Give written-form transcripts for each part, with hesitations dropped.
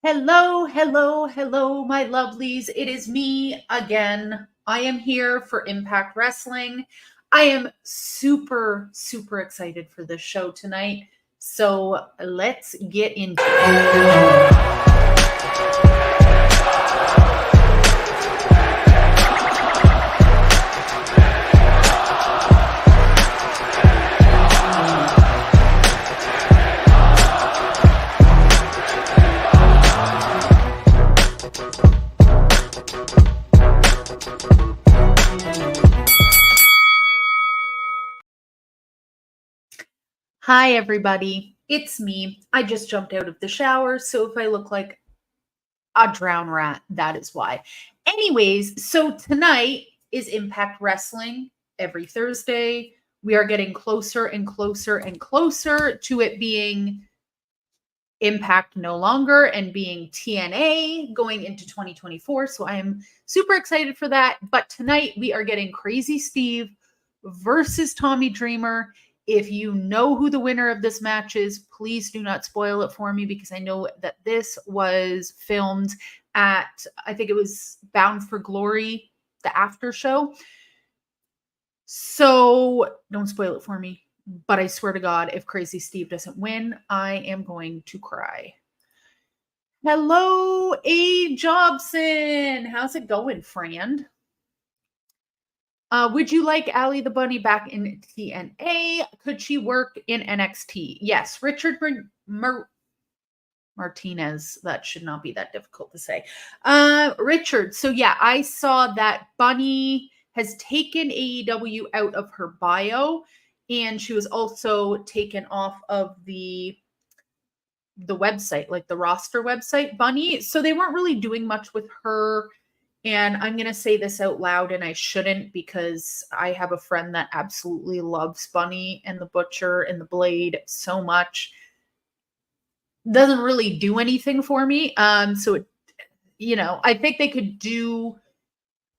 Hello, hello, hello, my lovelies. It is me again. I am here for Impact Wrestling. I am super, super excited for this show tonight. So let's get into it. Hi, everybody. It's me. I just jumped out of the shower, so if I look like a drowned rat, that is why. Anyways, so tonight is Impact Wrestling every Thursday. We are getting closer and closer and closer to it being Impact no longer and being TNA going into 2024. So I am super excited for that. But tonight we are getting Crazy Steve versus Tommy Dreamer. If you know who the winner of this match is, please do not spoil it for me because I know that this was filmed at, I think it was Bound for Glory, the after show. So don't spoil it for me. But I swear to God, if Crazy Steve doesn't win, I am going to cry. Hello, A. Jobson. How's it going, friend? Would you like Allie the Bunny back in TNA? Could she work in NXT? Yes. Richard Martinez. That should not be that difficult to say. Richard. So yeah, I saw that Bunny has taken AEW out of her bio. And she was also taken off of the website, like the roster website, Bunny. So they weren't really doing much with her. And I'm going to say this out loud, and I shouldn't because I have a friend that absolutely loves Bunny and the Butcher and the Blade so much. Doesn't really do anything for me. So it, I think they could do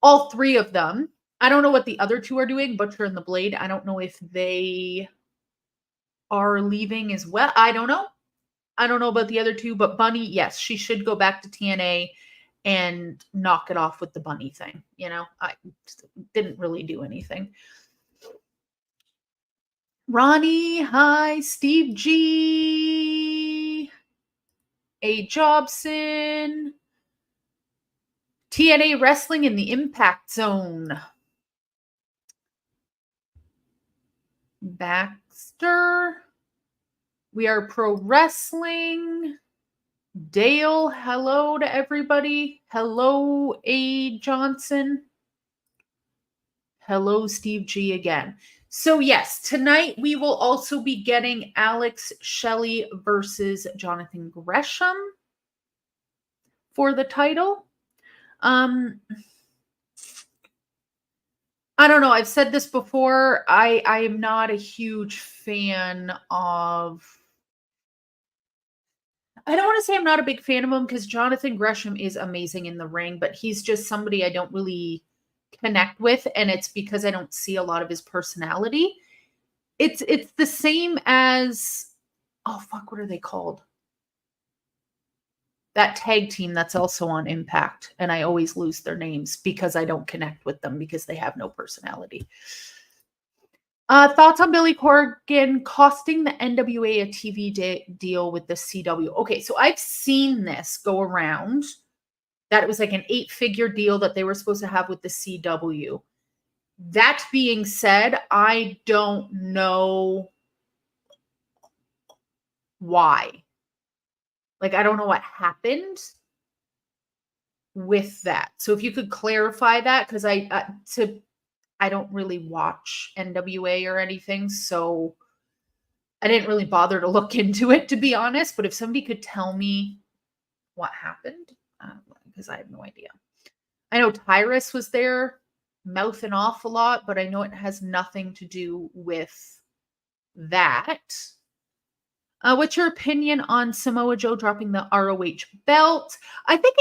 all three of them. I don't know what the other two are doing, Butcher and the Blade. I don't know if they are leaving as well. I don't know. I don't know about the other two, but Bunny, yes, she should go back to TNA and knock it off with the Bunny thing. I didn't really do anything. Ronnie, hi, Steve G, A. Jobson, TNA Wrestling in the Impact Zone. Baxter. We are pro wrestling. Dale, hello to everybody. Hello, A. Johnson. Hello, Steve G again. So yes, tonight we will also be getting Alex Shelley versus Jonathan Gresham for the title. I don't know. I've said this before. I am not a huge fan of. I don't want to say I'm not a big fan of him because Jonathan Gresham is amazing in the ring, but he's just somebody I don't really connect with, and it's because I don't see a lot of his personality. It's the same as what are they called? That tag team that's also on Impact, and I always lose their names because I don't connect with them because they have no personality. Thoughts on Billy Corgan costing the NWA a TV deal with the CW? Okay, so I've seen this go around that it was like an 8-figure deal that they were supposed to have with the CW. That being said, I don't know why. Like, I don't know what happened with that. So if you could clarify that, because I don't really watch NWA or anything, so I didn't really bother to look into it, to be honest. But if somebody could tell me what happened, because I have no idea. I know Tyrus was there mouthing off a lot, but I know it has nothing to do with that. What's your opinion on Samoa Joe dropping the ROH belt? I think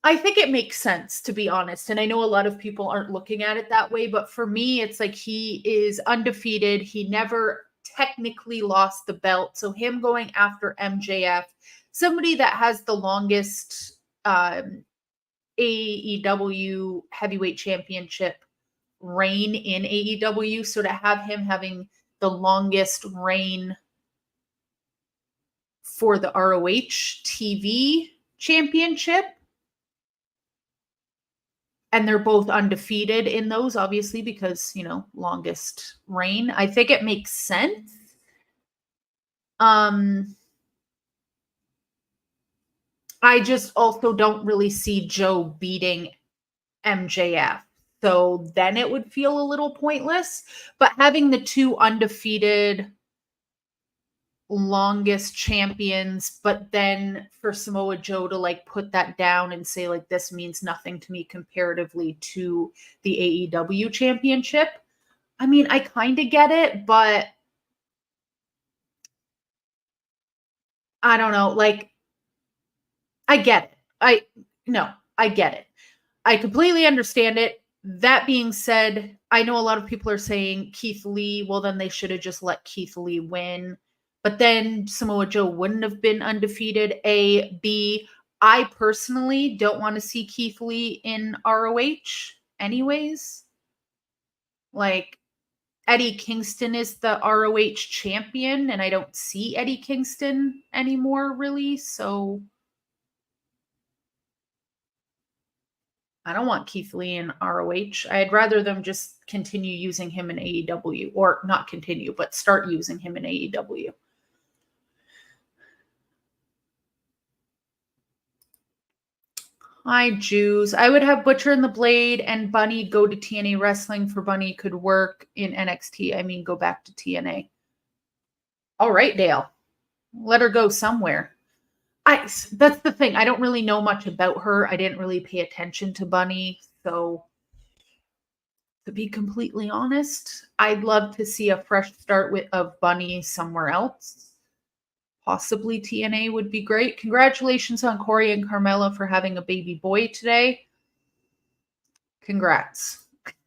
I think it makes sense, to be honest. And I know a lot of people aren't looking at it that way, but for me, it's like he is undefeated. He never technically lost the belt. So him going after MJF, somebody that has the longest AEW heavyweight championship reign in AEW. So to have him having the longest reign for the ROH TV championship, and they're both undefeated in those, obviously, because, you know, longest reign. I think it makes sense. I just also don't really see Joe beating MJF. So then it would feel a little pointless. But having the two undefeated longest champions, but then for Samoa Joe to like put that down and say like this means nothing to me comparatively to the AEW championship. I mean, I kind of get it, but I don't know. Like, I get it. I get it. I completely understand it. That being said, I know a lot of people are saying Keith Lee, well, then they should have just let Keith Lee win. But then Samoa Joe wouldn't have been undefeated. A, B, I personally don't want to see Keith Lee in ROH anyways. Like, Eddie Kingston is the ROH champion, and I don't see Eddie Kingston anymore, really. So I don't want Keith Lee in ROH. I'd rather them just continue using him in AEW, or not continue, but start using him in AEW. Hi, Jews. I would have Butcher and the Blade and Bunny go to TNA Wrestling for Bunny could work in NXT. I mean, go back to TNA. All right, Dale. Let her go somewhere. That's the thing. I don't really know much about her. I didn't really pay attention to Bunny. So to be completely honest, I'd love to see a fresh start of Bunny somewhere else. Possibly TNA would be great. Congratulations on Corey and Carmella for having a baby boy today. Congrats.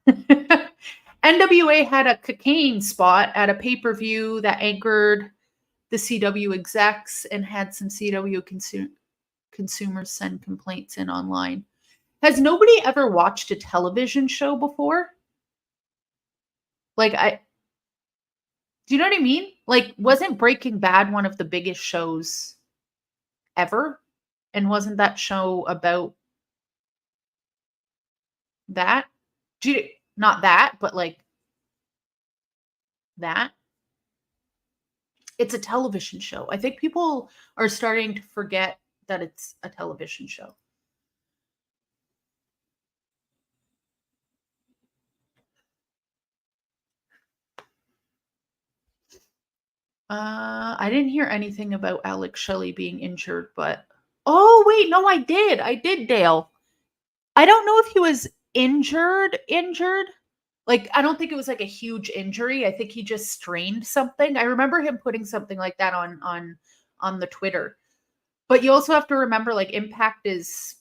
NWA had a cocaine spot at a pay-per-view that anchored the CW execs and had some CW consumers send complaints in online. Has nobody ever watched a television show before? Like, do you know what I mean? Like, wasn't Breaking Bad one of the biggest shows ever? And wasn't that show about that? Not that, but like that? It's a television show. I think people are starting to forget that it's a television show. I didn't hear anything about Alex Shelley being injured, but oh wait, no, I did, Dale. I don't know if he was injured. Like, I don't think it was like a huge injury. I think he just strained something. I remember him putting something like that on the Twitter. But you also have to remember, like, Impact is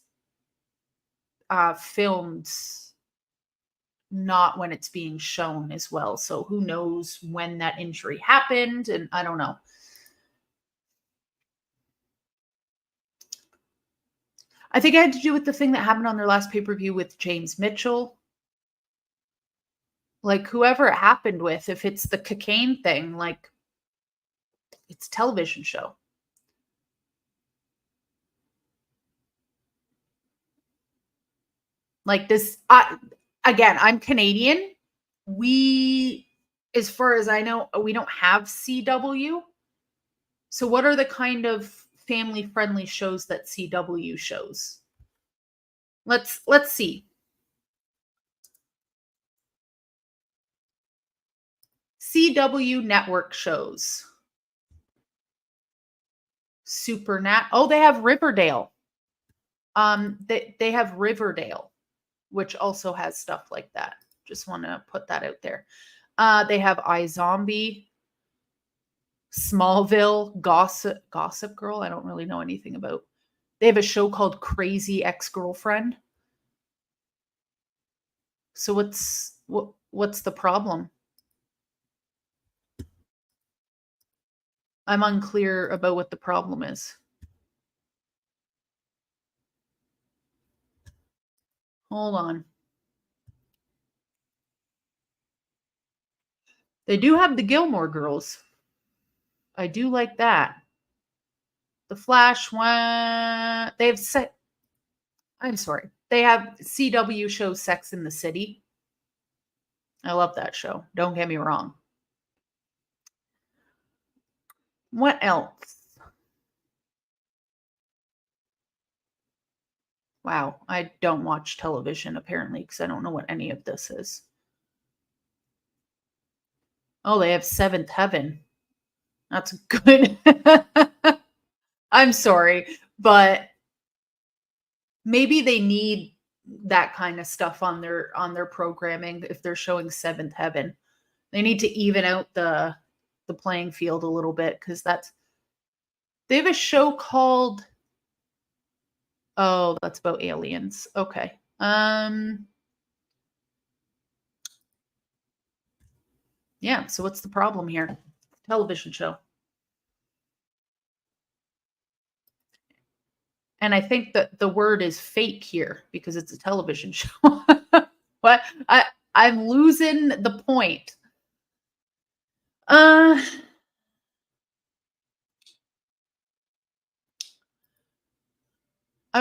filmed not when it's being shown as well. So who knows when that injury happened, and I don't know. I think it had to do with the thing that happened on their last pay-per-view with James Mitchell. Like, whoever it happened with, if it's the cocaine thing, like, it's a television show. Like this, again, I'm Canadian. As far as I know, we don't have CW. So what are the kind of family-friendly shows that CW shows? Let's see. CW network shows. Oh, they have Riverdale. They have Riverdale, which also has stuff like that. Just want to put that out there. They have iZombie, Smallville, Gossip Girl. I don't really know anything about. They have a show called Crazy Ex-Girlfriend. So what's the problem? I'm unclear about what the problem is. Hold on. They do have the Gilmore Girls. I do like that. The Flash one. They have I'm sorry. They have CW show Sex in the City. I love that show. Don't get me wrong. What else? Wow, I don't watch television apparently because I don't know what any of this is. Oh, they have Seventh Heaven. That's good. I'm sorry, but maybe they need that kind of stuff on their programming if they're showing Seventh Heaven. They need to even out the playing field a little bit because they have a show called that's about aliens. Okay. Yeah, so what's the problem here? Television show. And I think that the word is fake here because it's a television show. What? I'm losing the point. I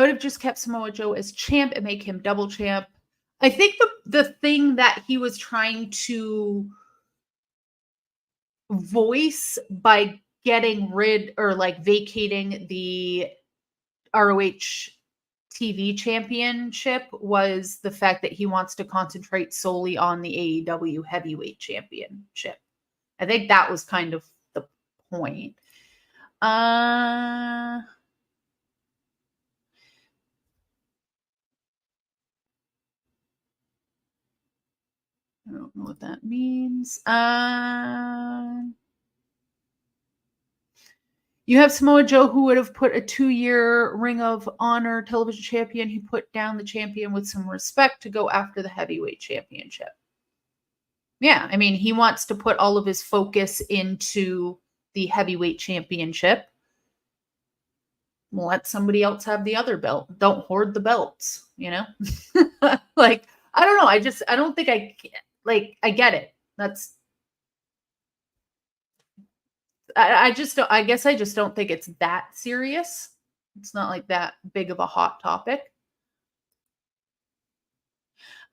would have just kept Samoa Joe as champ and make him double champ. I think the thing that he was trying to voice by getting rid or like vacating the ROH TV championship was the fact that he wants to concentrate solely on the AEW heavyweight championship. I think that was kind of the point. I don't know what that means. You have Samoa Joe, who would have put a 2-year Ring of Honor television champion. He put down the champion with some respect to go after the heavyweight championship. Yeah, I mean, he wants to put all of his focus into the heavyweight championship. Let somebody else have the other belt. Don't hoard the belts, you know? Like, I don't know. I don't think I get it. I guess I just don't think it's that serious. It's not like that big of a hot topic.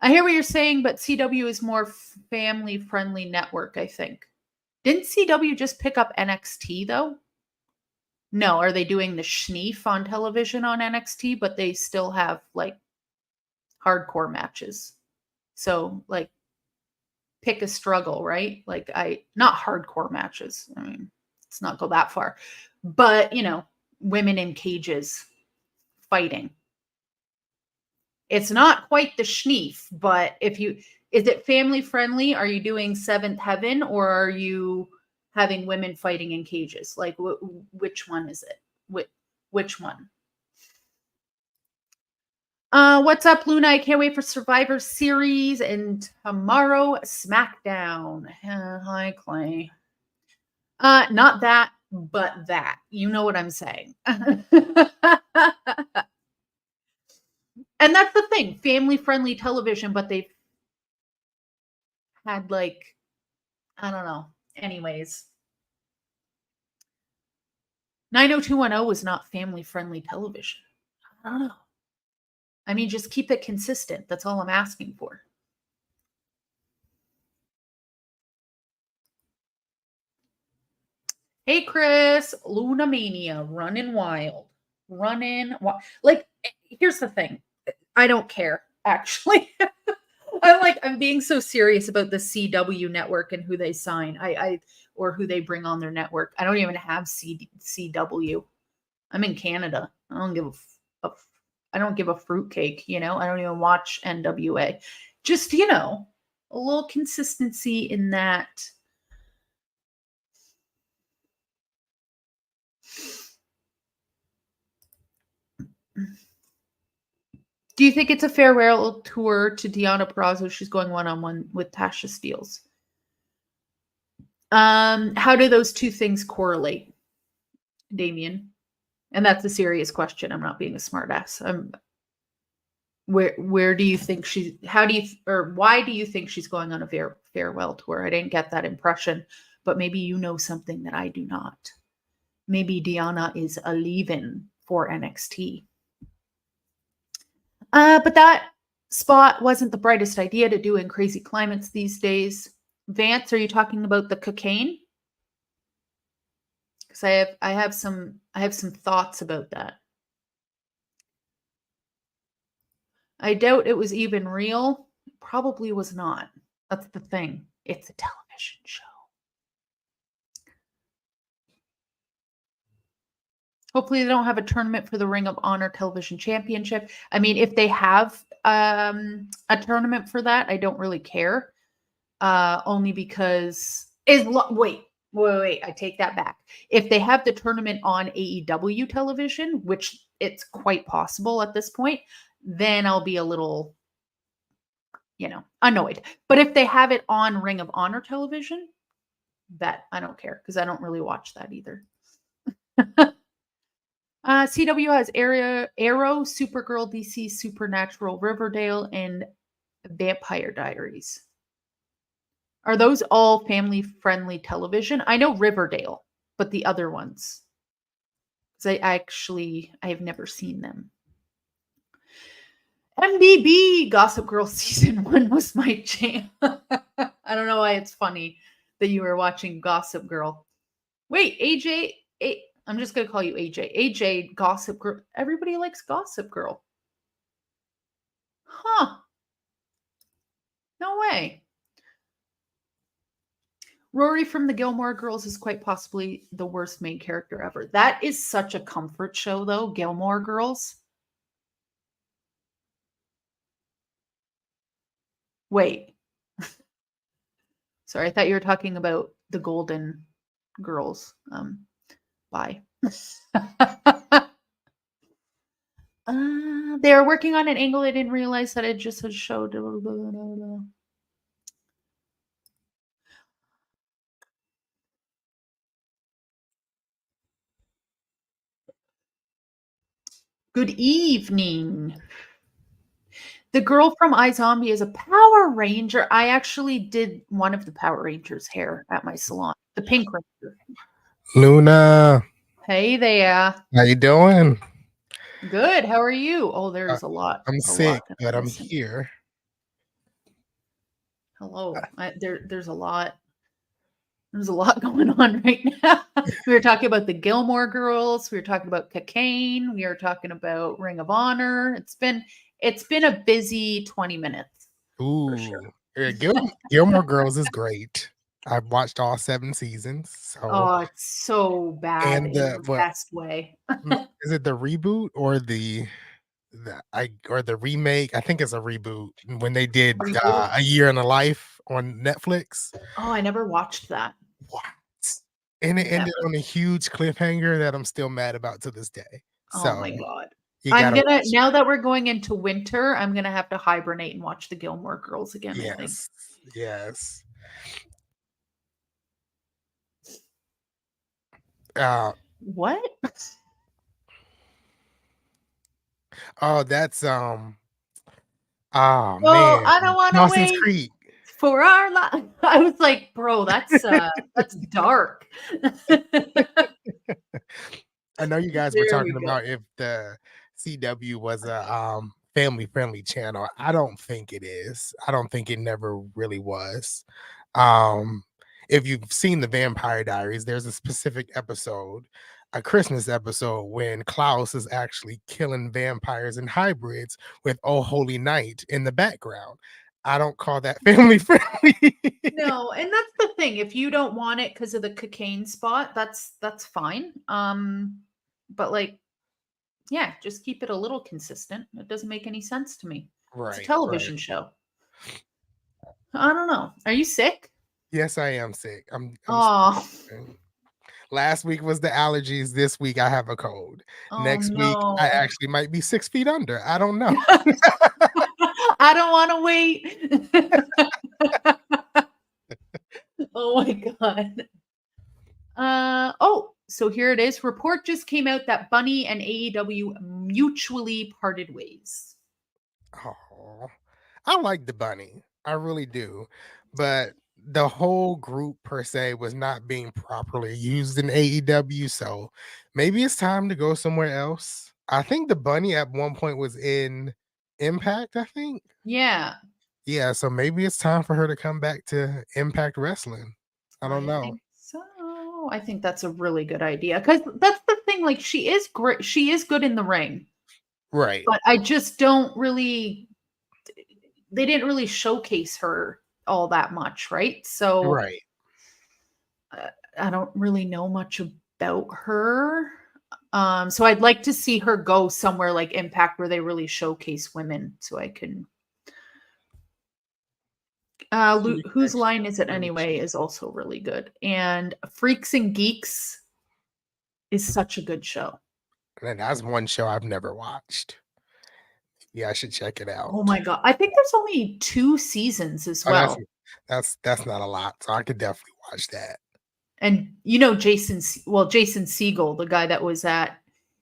I hear what you're saying, but CW is more family-friendly network, I think. Didn't CW just pick up NXT, though? No, are they doing the schneef on television on NXT, but they still have, like, hardcore matches? So, like, pick a struggle, right? Like, not hardcore matches. I mean, let's not go that far. But, you know, women in cages fighting. It's not quite the schneef, but is it family friendly? Are you doing Seventh Heaven or are you having women fighting in cages? Like, which one is it? Which one? What's up, Luna? I can't wait for Survivor Series and tomorrow SmackDown. Hi, Clay. Not that, but that. You know what I'm saying. And that's the thing, family-friendly television, but they've had, like, I don't know. Anyways. 90210 was not family-friendly television. I don't know. I mean, just keep it consistent. That's all I'm asking for. Hey, Chris. Luna Mania. Running wild. Like, here's the thing. I don't care, actually. I'm being so serious about the CW network and who they sign. Or who they bring on their network. I don't even have CW. I'm in Canada. I don't give a fruitcake, you know? I don't even watch NWA. Just, you know, a little consistency in that. Do you think it's a farewell tour to Deonna Purrazzo? She's going one-on-one with Tasha Steelz. How do those two things correlate? Damien? And that's a serious question. I'm not being a smartass. Where do you think why do you think she's going on a farewell tour? I didn't get that impression, but maybe you know something that I do not. Maybe Deonna is a leaving for NXT. But that spot wasn't the brightest idea to do in crazy climates these days. Vance, are you talking about the cocaine? Because I have some thoughts about that. I doubt it was even real. It probably was not. That's the thing. It's a television show. Hopefully they don't have a tournament for the Ring of Honor Television Championship. I mean, if they have a tournament for that, I don't really care. Only because wait, I take that back. If they have the tournament on AEW television, which it's quite possible at this point, then I'll be a little, annoyed. But if they have it on Ring of Honor television, that I don't care because I don't really watch that either. CW has Arrow, Supergirl, DC, Supernatural, Riverdale, and Vampire Diaries. Are those all family-friendly television? I know Riverdale, but the other ones. Because I have never seen them. MBB Gossip Girl season 1 was my jam. I don't know why it's funny that you were watching Gossip Girl. Wait, AJ, I'm just going to call you AJ. AJ, Gossip Girl. Everybody likes Gossip Girl. Huh. No way. Rory from the Gilmore Girls is quite possibly the worst main character ever. That is such a comfort show, though, Gilmore Girls. Wait. Sorry, I thought you were talking about the Golden Girls. Bye. They are working on an angle. I didn't realize that it just had showed. Good evening. The girl from iZombie is a Power Ranger. I actually did one of the Power Rangers' hair at my salon. The Pink Ranger. Luna. Hey there. How you doing? Good. How are you? Oh, there's a lot. I'm sick, but I'm here. Hello. There's a lot. There's a lot going on right now. We were talking about the Gilmore Girls. We were talking about cocaine. We were talking about Ring of Honor. It's been a busy 20 minutes. Ooh. Sure. Yeah, Gilmore Girls is great. I've watched all 7 seasons. So it's so bad in the best way. Is it the reboot or the remake? I think it's a reboot when they did A Year in a Life on Netflix. Oh, I never watched that. What? And it ended on a huge cliffhanger that I'm still mad about to this day. Oh my God. Now that we're going into winter, I'm gonna have to hibernate and watch the Gilmore Girls again. Yes. I think. Yes. What? Oh, that's man. I don't want to wait Creek. For our life. I was like, bro, that's dark. I know you guys were talking about if the CW was a family-friendly channel. I don't think it is. I don't think it never really was. If you've seen the Vampire Diaries, there's a specific episode, a Christmas episode, when Klaus is actually killing vampires and hybrids with Oh Holy Night in the background. I don't call that family friendly. No, and that's the thing. If you don't want it because of the cocaine spot, that's fine. But just keep it a little consistent. It doesn't make any sense to me. Right. It's a television show. I don't know. Are you sick? Yes, I am sick. I'm sick. Last week was the allergies. This week I have a cold. Next week I actually might be 6 feet under. I don't know. I don't want to wait. Oh my God. So here it is. Report just came out that Bunny and AEW mutually parted ways. Oh, I like the bunny. I really do. But the whole group per se was not being properly used in AEW. So maybe it's time to go somewhere else. I think the bunny at one point was in Impact, I think. Yeah. Yeah, so maybe it's time for her to come back to Impact Wrestling. I don't know. think so. I think that's a really good idea because that's the thing. Like, she is great. She is good in the ring, Right. but I just don't really. They didn't really showcase her all that much, right? So Right. I don't really know much about her. So I'd like to see her go somewhere like Impact where they really showcase women, so I can. Whose line is it anyway? Is also really good, and Freaks and Geeks is such a good show. And that's one show I've never watched. Yeah, I should check it out. Oh my god, I think there's only 2 seasons as Oh, well. that's not a lot, so I could definitely watch that. And Jason Segel, the guy that was at,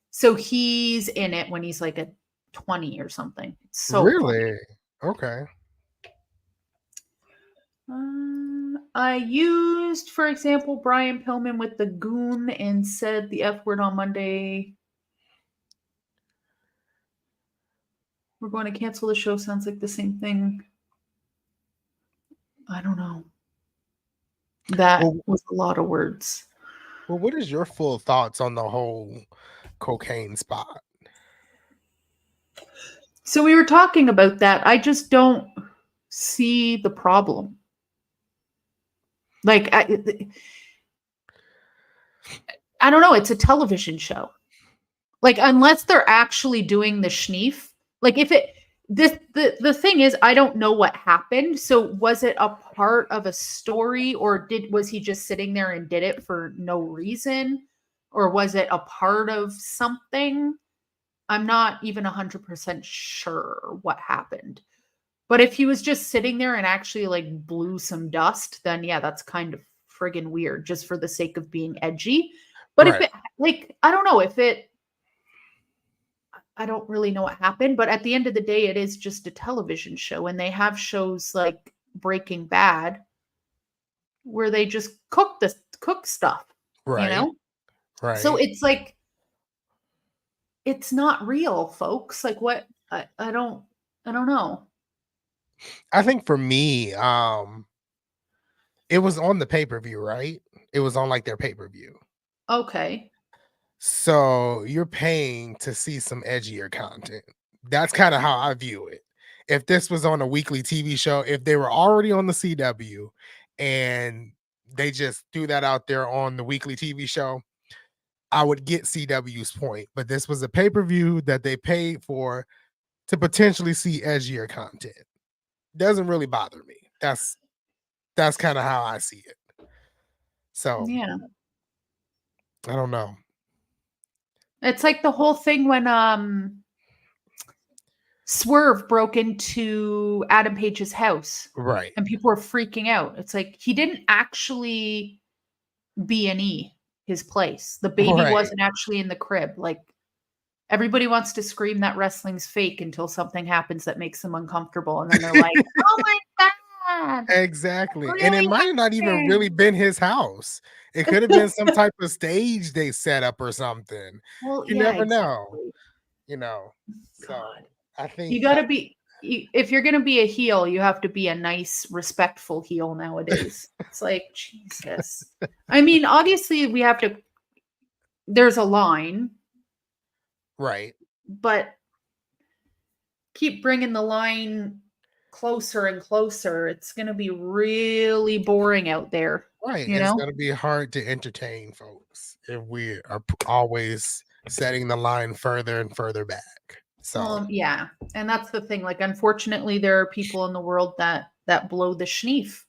so he's in it when he's like a 20 or something. It's so funny. Really? Okay. I used, for example, Brian Pillman with the goon and said the F word on Monday. We're going to cancel the show. Sounds like the same thing. I don't know. That was a lot of words. Well, what is your full thoughts on the whole cocaine spot? So we were talking about that. I just don't see the problem. Like, I don't know. It's a television show. Like, unless they're actually doing the schneef. Like, if it the thing is, I don't know what happened. So was it a part of a story, or was he just sitting there and did it for no reason, or was it a part of something? I'm not even 100% sure what happened. But if he was just sitting there and actually like blew some dust, then yeah, that's kind of friggin' weird just for the sake of being edgy. But if it, like, I don't know if it, I don't really know what happened, but at the end of the day, it is just a television show, and they have shows like Breaking Bad where they just cook stuff, Right. Right. So it's like, it's not real, folks. Like, what? I don't know. I think for me, it was on the pay-per-view, right? It was on like their pay-per-view. Okay. So you're paying to see some edgier content. That's kind of how I view it. If this was on a weekly TV show, if they were already on the CW and they just threw that out there on the weekly TV show, I would get CW's point. But this was a pay-per-view that they paid for to potentially see edgier content. Doesn't really bother me. That's kind of how I see it. So yeah, I don't know. It's like the whole thing when Swerve broke into Adam Page's house, Right? And people were freaking out. It's like he didn't actually B&E his place. The baby wasn't actually in the crib. Like, everybody wants to scream that wrestling's fake until something happens that makes them uncomfortable, and then they're like, "Oh my god!" Exactly. Really And it might have not even really been his house. It could have been some type of stage they set up or something. Well, You yeah, never know. exactly. So God. I think You got to be, if you're going to be a heel, you have to be a nice, respectful heel nowadays. It's like, Jesus. I mean, obviously we have to, there's a line. Right. But keep bringing the line closer and closer. It's going to be really boring out there. Right. It's going to be hard to entertain folks if we are always setting the line further and further back. So yeah, and that's the thing. Like, unfortunately, there are people in the world that blow the schneef.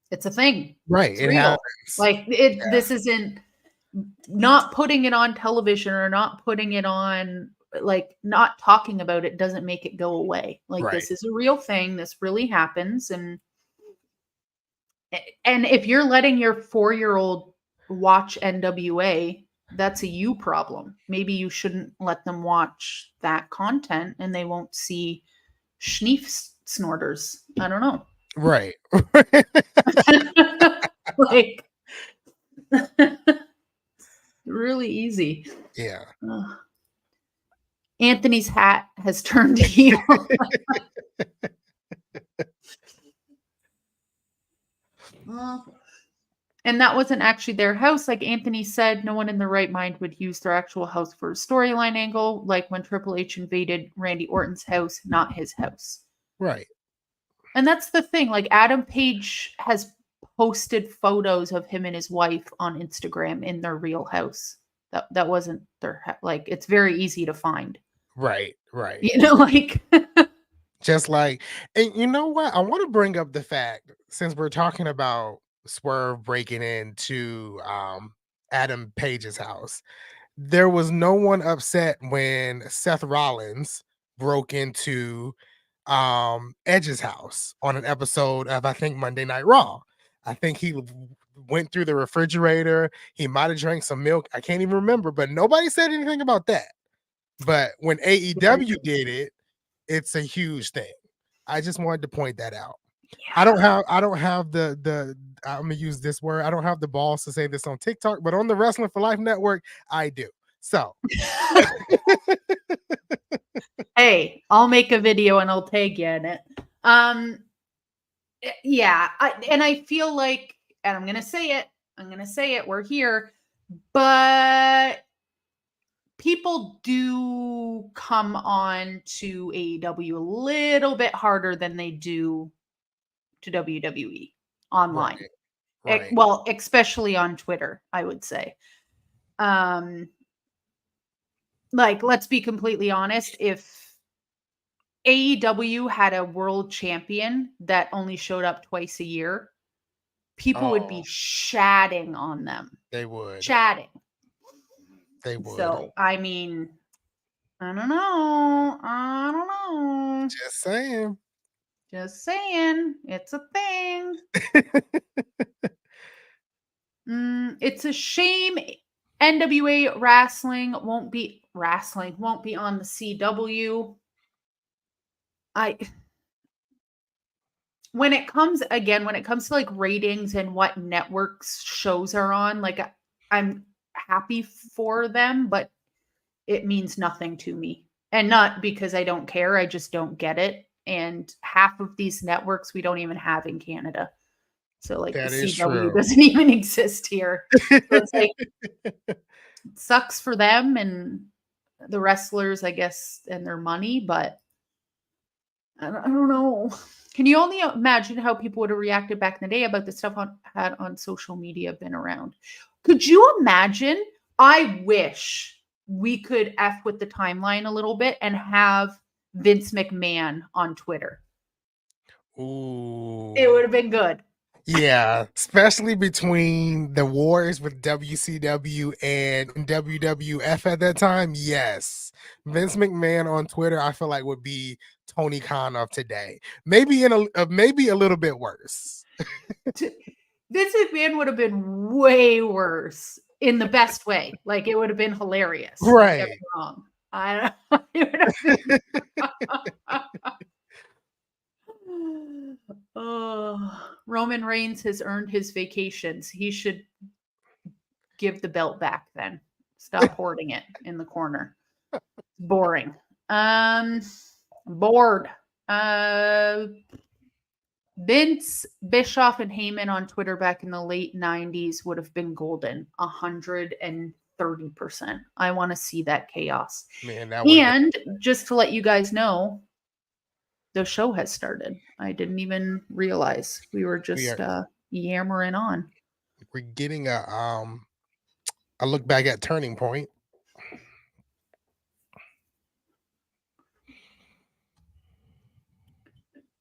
It's a thing, right? It's it real. happens. Like, this isn't, not putting it on television or not putting it on, like, not talking about it doesn't make it go away. Like, this is a real thing. This really happens, and if you're letting your 4-year-old watch NWA, that's a you problem. Maybe you shouldn't let them watch that content and they won't see schneef snorters. I don't know. Right. Like, really easy. Yeah. Anthony's hat has turned heel. And that wasn't actually their house. Like Anthony said, no one in their right mind would use their actual house for a storyline angle, like when Triple H invaded Randy Orton's house, not his house. Right. And that's the thing. Like Adam Page has posted photos of him and his wife on Instagram in their real house. That wasn't their like. It's very easy to find. Right. Right. You know, like just like, and you know what? I want to bring up the fact, since we're talking about Swerve breaking into Adam Page's house, there was no one upset when Seth Rollins broke into Edge's house on an episode of, I think, Monday Night Raw. I think he went through the refrigerator. He might have drank some milk. I can't even remember, but nobody said anything about that. But when AEW did it, it's a huge thing. I just wanted to point that out. Yeah. I don't have the I'm gonna use this word. I don't have the balls to say this on TikTok, but on the Wrestling for Life network, I do. So hey, I'll make a video and I'll tag you in it. Yeah, I feel like, and I'm gonna say it, we're here, but people do come on to AEW a little bit harder than they do to WWE online. Right. Well, especially on Twitter, I would say. Like, let's be completely honest. If AEW had a world champion that only showed up twice a year, people would be chatting on them. They would. Chatting. They would. So, I mean, I don't know. Just saying. It's a thing. It's a shame NWA wrestling won't be on the CW. When it comes to like ratings and what networks shows are on, like I'm happy for them, but it means nothing to me. And not because I don't care, I just don't get it. And half of these networks we don't even have in Canada. So like that the CW doesn't even exist here. So it's like it sucks for them and the wrestlers, I guess, and their money, but I don't know. Can you only imagine how people would have reacted back in the day about the stuff had on social media been around? Could you imagine? I wish we could F with the timeline a little bit and have Vince McMahon on Twitter. Ooh. It would have been good. Yeah, especially between the wars with WCW and WWF at that time. Yes, Vince McMahon on Twitter, I feel like would be Tony Khan of today. Maybe maybe a little bit worse. Vince McMahon would have been way worse in the best way. Like it would have been hilarious. Right. Wrong. I don't Oh, Roman Reigns has earned his vacations. He should give the belt back then. Stop hoarding it in the corner. Boring. Bored. Vince, Bischoff, and Heyman on Twitter back in the late 90s would have been golden. 130%. I want to see that chaos. Man, and just to let you guys know, the show has started. I didn't even realize. We were just yammering on. We're getting a look back at Turning Point.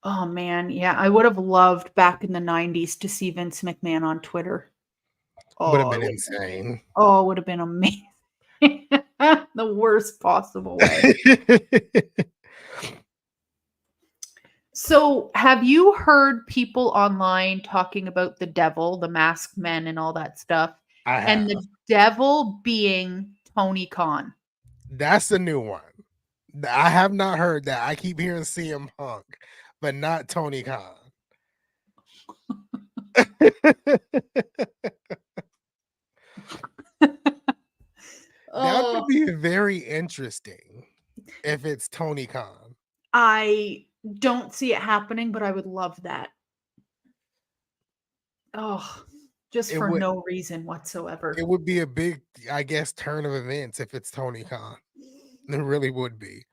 Oh man, yeah. I would have loved back in the 90s to see Vince McMahon on Twitter. Would have been insane. Oh, it would have been amazing. The worst possible way. So, have you heard people online talking about the devil, the masked men, and all that stuff? I And have. the devil being Tony Khan. That's a new one. I have not heard that. I keep hearing CM Punk, but not Tony Khan. That would be very interesting if it's Tony Khan. I don't see it happening, but I would love that. Oh, just for no reason whatsoever. It would be a big, I guess, turn of events if it's Tony Khan. It really would be.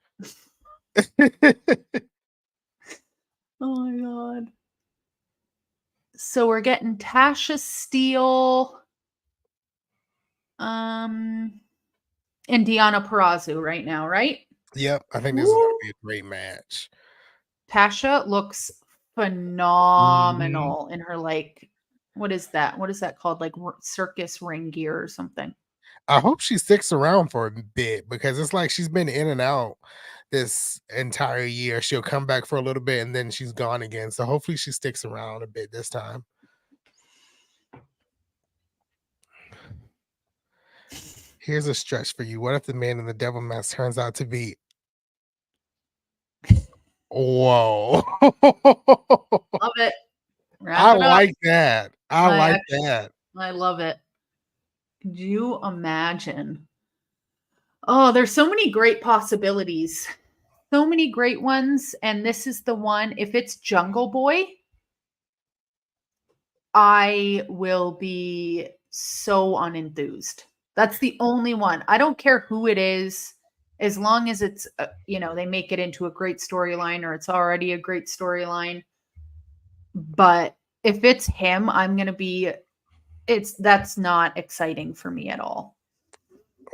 Oh my god. So we're getting Tasha Steelz, and Deonna Purrazzo right now, right? Yep, I think this is going to be a great match. Tasha looks phenomenal in her, like, what is that? What is that called? Like circus ring gear or something. I hope she sticks around for a bit because it's like she's been in and out this entire year. She'll come back for a little bit and then she's gone again. So hopefully she sticks around a bit this time. Here's a stretch for you. What if the man in the devil mask turns out to be? Whoa. Love it. I like that. I like that. I love it. Could you imagine? Oh, there's so many great possibilities. So many great ones. And this is the one. If it's Jungle Boy, I will be so unenthused. That's the only one. I don't care who it is, as long as it's, they make it into a great storyline or it's already a great storyline. But if it's him, I'm going to be, that's not exciting for me at all.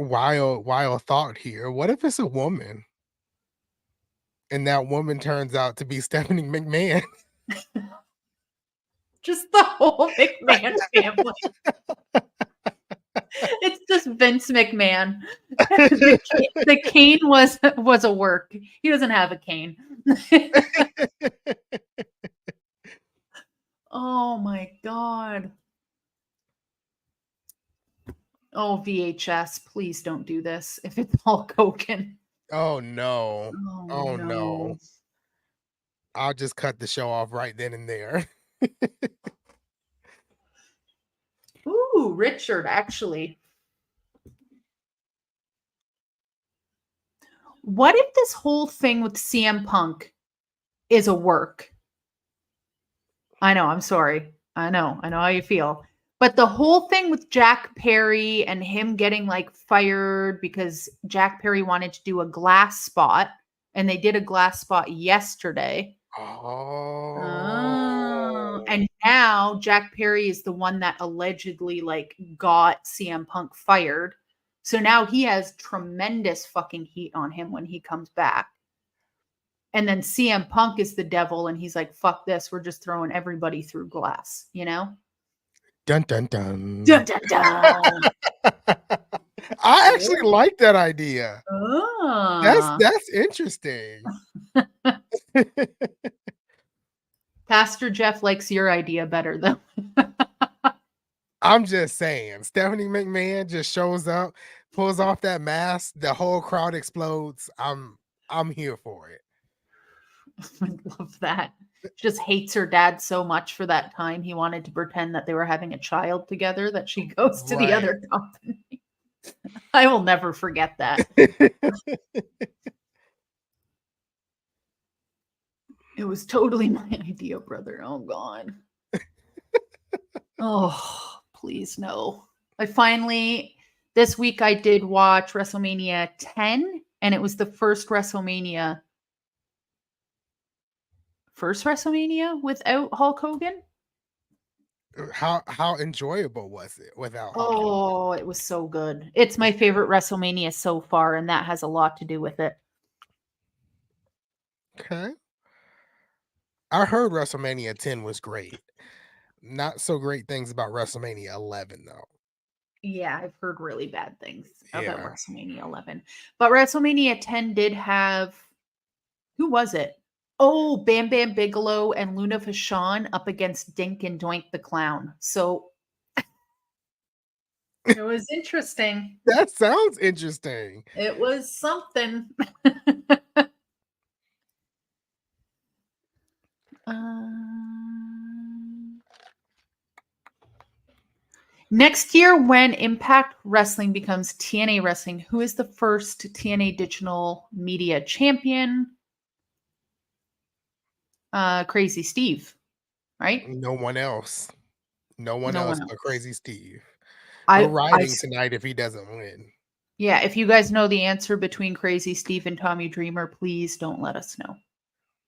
Wild thought here. What if it's a woman? And that woman turns out to be Stephanie McMahon. Just the whole McMahon family. It's just Vince McMahon. The cane was a work. He doesn't have a cane. Oh my god. Oh, VHS, please don't do this if it's Hulk Hogan. Oh no. Oh no. no. I'll just cut the show off right then and there. Ooh, Richard, actually. What if this whole thing with CM Punk is a work? I know, I'm sorry. I know how you feel. But the whole thing with Jack Perry and him getting like fired because Jack Perry wanted to do a glass spot and they did a glass spot yesterday. Oh. And now Jack Perry is the one that allegedly like got CM Punk fired. So now he has tremendous fucking heat on him when he comes back. And then CM Punk is the devil and he's like, fuck this. We're just throwing everybody through glass, you know? Dun dun dun. Dun dun dun. I actually like that idea. Oh. That's interesting. Pastor Jeff likes your idea better though. I'm just saying, Stephanie McMahon just shows up, pulls off that mask, the whole crowd explodes. I'm here for it. I love that. She just hates her dad so much for that time he wanted to pretend that they were having a child together that she goes to the other company. I will never forget that. It was totally my idea, brother. Oh God. Oh, please no. This week I did watch WrestleMania 10 and it was the first WrestleMania without Hulk Hogan. How enjoyable was it without Hulk Hogan? Oh, it was so good. It's my favorite WrestleMania so far, and that has a lot to do with it. Okay. I heard WrestleMania 10 was great. Not so great things about WrestleMania 11, though. Yeah, I've heard really bad things about WrestleMania 11. But WrestleMania 10 did have, who was it? Oh, Bam Bam Bigelow and Luna Vachon up against Dink and Doink the Clown. So It was interesting. That sounds interesting. It was something. Next year, when Impact Wrestling becomes TNA Wrestling, who is the first TNA digital media champion? Crazy Steve, right? No one else. No one No else one but else. Crazy Steve. We're I riding tonight if he doesn't win. Yeah, if you guys know the answer between Crazy Steve and Tommy Dreamer, please don't let us know.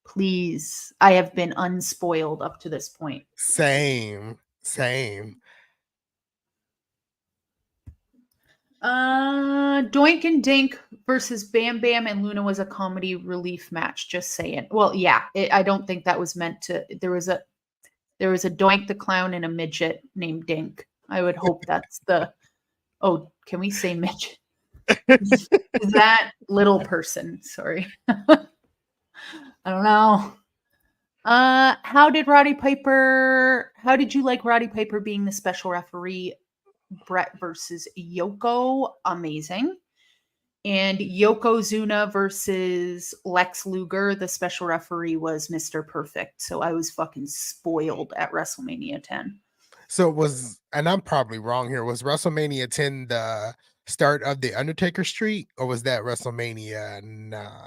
Please. I have been unspoiled up to this point. Same. Doink and Dink versus Bam Bam and Luna was a comedy relief match. Just saying. Well, yeah, I don't think that was meant to. There was a Doink the Clown and a midget named Dink. I would hope that's the. Oh, can we say midget? Is that little person? Sorry. I don't know. How did you like Roddy Piper being the special referee? Brett versus Yoko, amazing. And Yokozuna versus Lex Luger, the special referee was Mr. Perfect. So I was fucking spoiled at WrestleMania 10. So and I'm probably wrong here, was WrestleMania 10 the start of the Undertaker streak, or was that WrestleMania 9?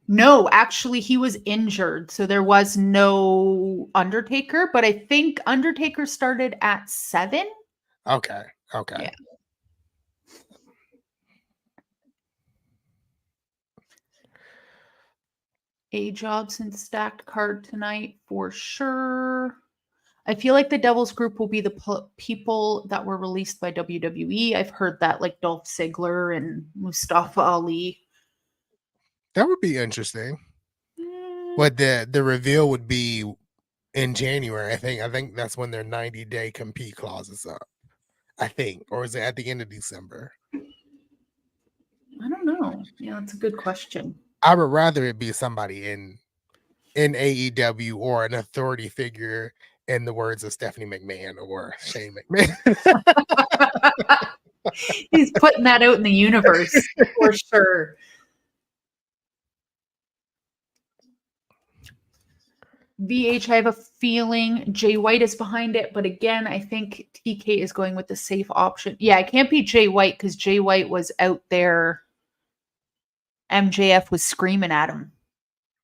No, actually, he was injured. So there was no Undertaker, but I think Undertaker started at 7. Okay. Yeah. A Jobson stacked card tonight for sure. I feel like the Devil's Group will be the people that were released by WWE. I've heard that, like Dolph Ziggler and Mustafa Ali. That would be interesting. But the reveal would be in January. I think that's when their 90-day compete clause is up. I think, or is it at the end of December? I don't know. Yeah, that's a good question. I would rather it be somebody in AEW or an authority figure, in the words of Stephanie McMahon or Shane McMahon. He's putting that out in the universe for sure. VH, I have a feeling Jay White is behind it, but again, I think TK is going with the safe option. Yeah, it can't be Jay White because Jay White was out there. MJF was screaming at him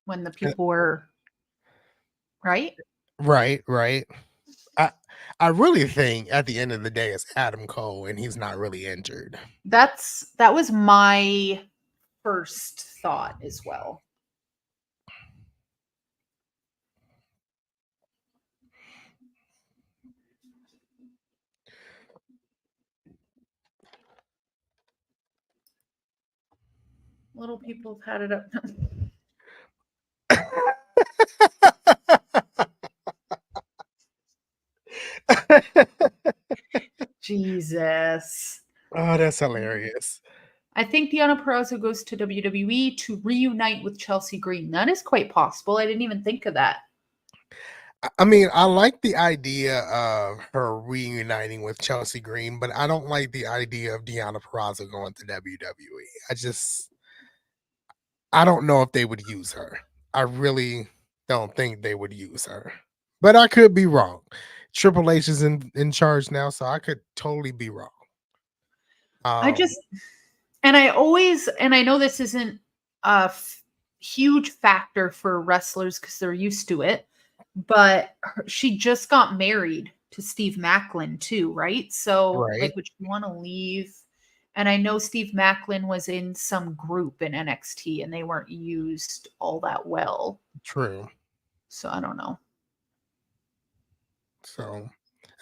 when the people were right. Right. I really think at the end of the day it's Adam Cole, and he's not really injured. That was my first thought as well. Little people have had it up. Jesus. Oh, that's hilarious. I think Deonna Purrazzo goes to WWE to reunite with Chelsea Green. That is quite possible. I didn't even think of that. I mean, I like the idea of her reuniting with Chelsea Green, but I don't like the idea of Deonna Purrazzo going to WWE. I don't know if they would use her. I really don't think they would use her, but I could be wrong. Triple H is in charge now, so I could totally be wrong. I know this isn't a huge factor for wrestlers because they're used to it, but she just got married to Steve Maclin too, right? So, Right. like, would you want to leave? And I know Steve Maclin was in some group in NXT and they weren't used all that well. True. So I don't know. So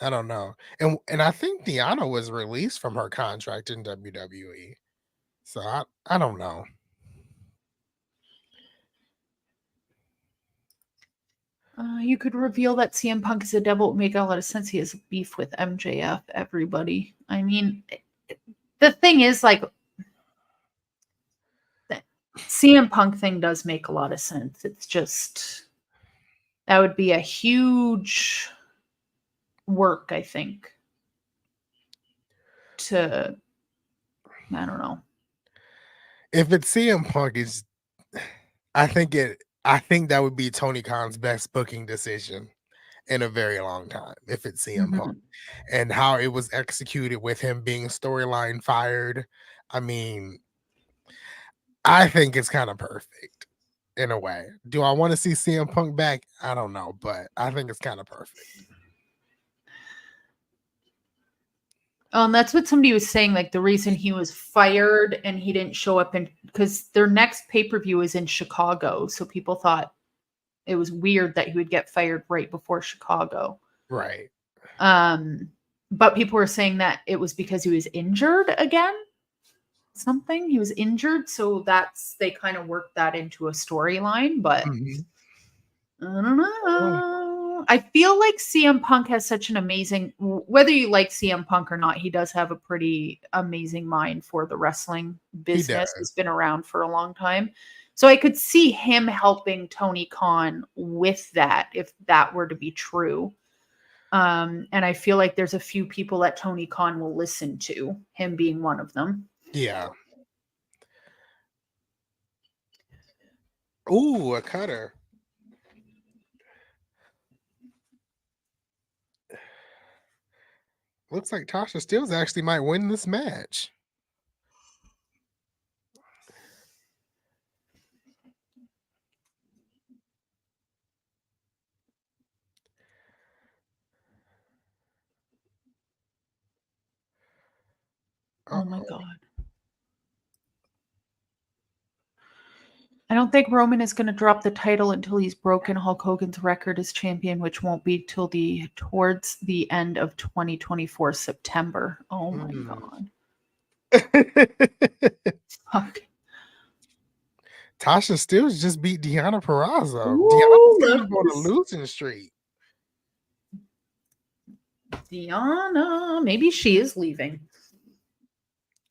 I don't know. And I think Deonna was released from her contract in WWE. So I don't know. You could reveal that CM Punk is a devil. It would make a lot of sense. He has beef with MJF, everybody. I mean, the thing is, like, the CM Punk thing does make a lot of sense. It's just, that would be a huge work, I think. to, I don't know. If it's CM Punk, I think that would be Tony Khan's best booking decision in a very long time. If it's CM Punk and how it was executed with him being storyline fired, I mean, I think it's kind of perfect in a way. Do I want to see CM Punk back? I don't know, but I think it's kind of perfect. That's what somebody was saying. Like the reason he was fired and he didn't show up because their next pay-per-view is in Chicago. So people thought it was weird that he would get fired right before Chicago. Right. But people were saying that it was because he was injured again. Something. He was injured. So they kind of worked that into a storyline, but I don't know. I feel like CM Punk has such an amazing, whether you like CM Punk or not, he does have a pretty amazing mind for the wrestling business. He's been around for a long time. So I could see him helping Tony Khan with that if that were to be true. And I feel like there's a few people that Tony Khan will listen to, him being one of them. Yeah. Ooh, a cutter. Looks like Tasha Steelz actually might win this match. Oh my God. I don't think Roman is going to drop the title until he's broken Hulk Hogan's record as champion, which won't be till towards the end of 2024 September. Oh my God. Fuck. Tasha Steelz just beat Deonna Purrazzo. Ooh, Deonna's kind of on a losing streak. Deonna, maybe she is leaving.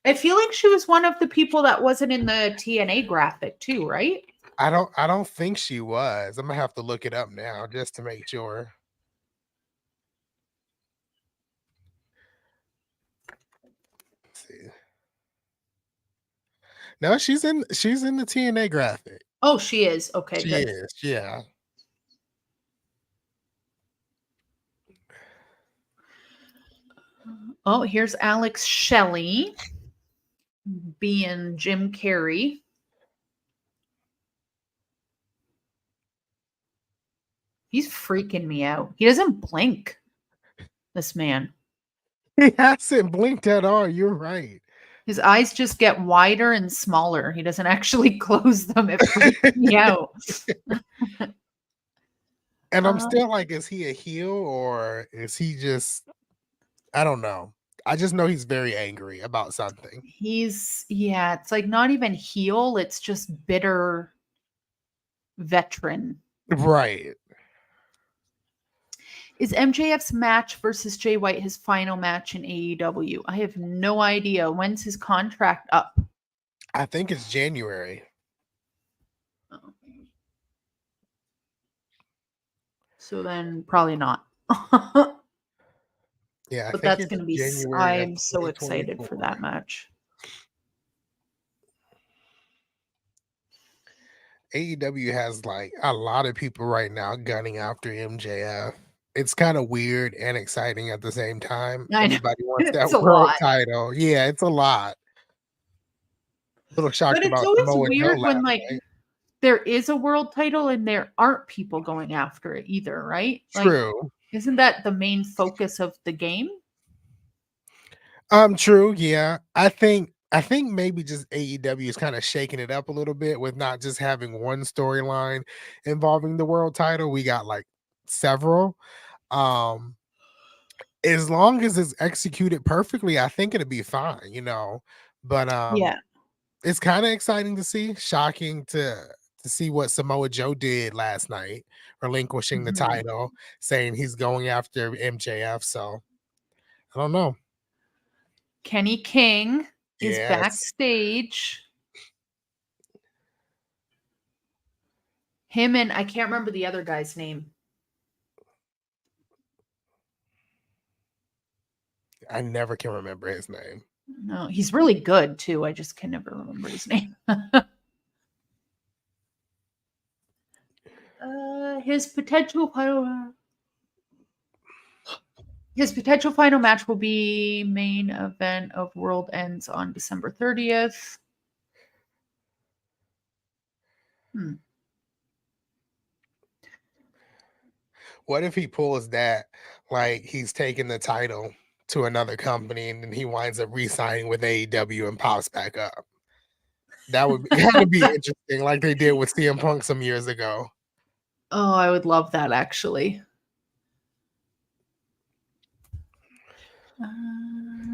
I feel like she was one of the people that wasn't in the TNA graphic too, right? I don't think she was. I'm gonna have to look it up now just to make sure. Let's see. No, she's in the TNA graphic. Oh, she is. Okay, she good. is, yeah. Oh, here's Alex Shelley being Jim Carrey. He's freaking me out. He doesn't blink, this man. He hasn't blinked at all. You're right. His eyes just get wider and smaller. He doesn't actually close them. It freaks me out. And I'm still like, is he a heel or is he just, I don't know. I just know he's very angry about something. It's like not even heel. It's just bitter veteran. Right. Is MJF's match versus Jay White his final match in AEW? I have no idea. When's his contract up? I think it's January. So then probably not. Yeah, but that's going to be. I'm so excited for that match. AEW has like a lot of people right now gunning after MJF. It's kind of weird and exciting at the same time. Everybody wants that world title. Yeah, it's a lot. A little shocked but it's about always Samoa weird Joe when there is a world title and there aren't people going after it either, right? True. Like, isn't that the main focus of the game? True. Yeah, I think maybe just AEW is kind of shaking it up a little bit with not just having one storyline involving the world title. We got like several. As long as it's executed perfectly, I think it'll be fine, you know. But yeah, it's kind of exciting to see, shocking to see what Samoa Joe did last night, relinquishing the title, saying he's going after MJF. So I don't know. Kenny King is backstage. Him and I can't remember the other guy's name. I never can remember his name. No, he's really good too. I just can never remember his name. His potential final match will be main event of World Ends on December 30th. What if he pulls that, like he's taking the title to another company and then he winds up re-signing with AEW and pops back up? That would kind of be interesting, like they did with CM Punk some years ago. Oh, I would love that actually.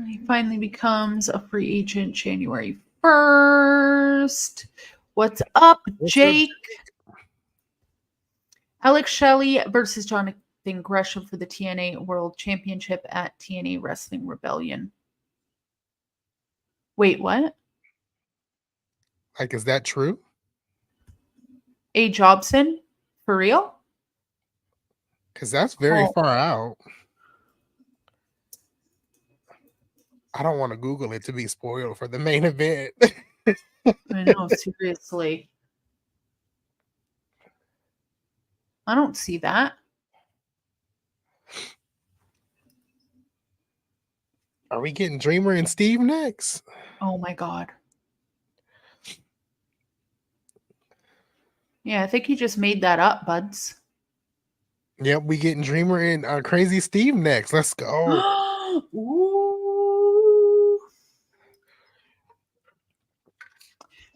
He finally becomes a free agent January 1st. What's up, Jake? Alex Shelley versus Jonathan Gresham for the TNA World Championship at TNA Wrestling Rebellion. Wait, what? Like, is that true? A. Jobson? For real? Because that's very far out. I don't want to Google it to be spoiled for the main event. I know, seriously. I don't see that. Are we getting Dreamer and Steve next? Oh my God. Yeah, I think he just made that up, buds. Yep, we getting Dreamer and Crazy Steve next. Let's go. Ooh.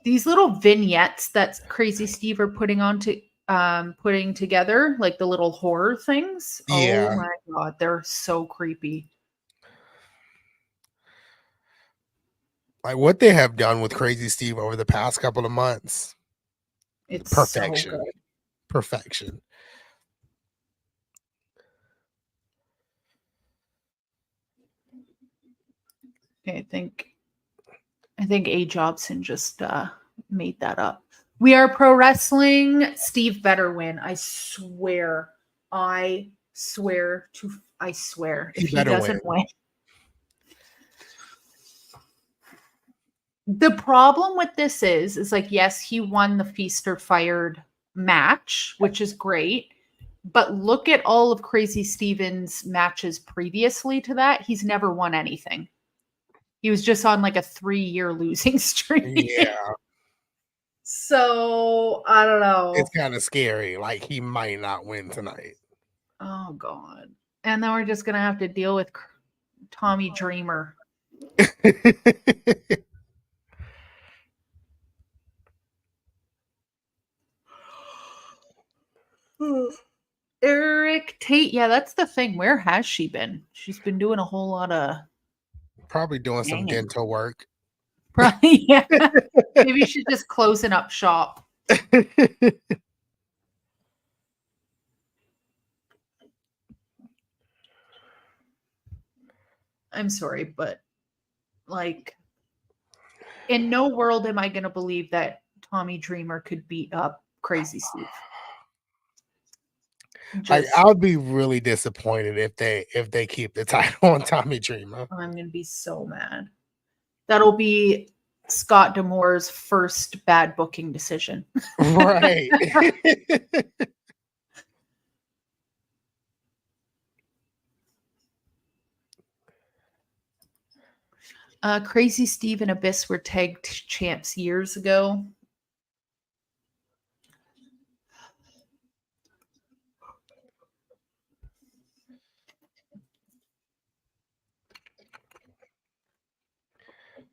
These little vignettes that Crazy Steve are putting together, like the little horror things. Yeah. Oh my God, they're so creepy. Like what they have done with Crazy Steve over the past couple of months. It's perfection. So good. Perfection. Okay, I think A. Jobson just made that up. We Are Pro Wrestling. Steve better win. I swear. If he doesn't win. The problem with this is like, yes, he won the Feast or Fired match, which is great. But look at all of Crazy Steven's matches previously to that. He's never won anything. He was just on like a 3-year losing streak. Yeah. So, I don't know. It's kind of scary. Like, he might not win tonight. Oh, God. And then we're just going to have to deal with Tommy Dreamer. Eric Tate. Yeah, that's the thing. Where has she been? She's been doing a whole lot of... Probably doing some dental work. Probably, yeah. Maybe she's just closing up shop. I'm sorry, but like, in no world am I going to believe that Tommy Dreamer could beat up Crazy Steve. I would be really disappointed if they keep the title on Tommy Dreamer. I'm going to be so mad. That'll be Scott D'Amore's first bad booking decision. Right. Crazy Steve and Abyss were tag champs years ago.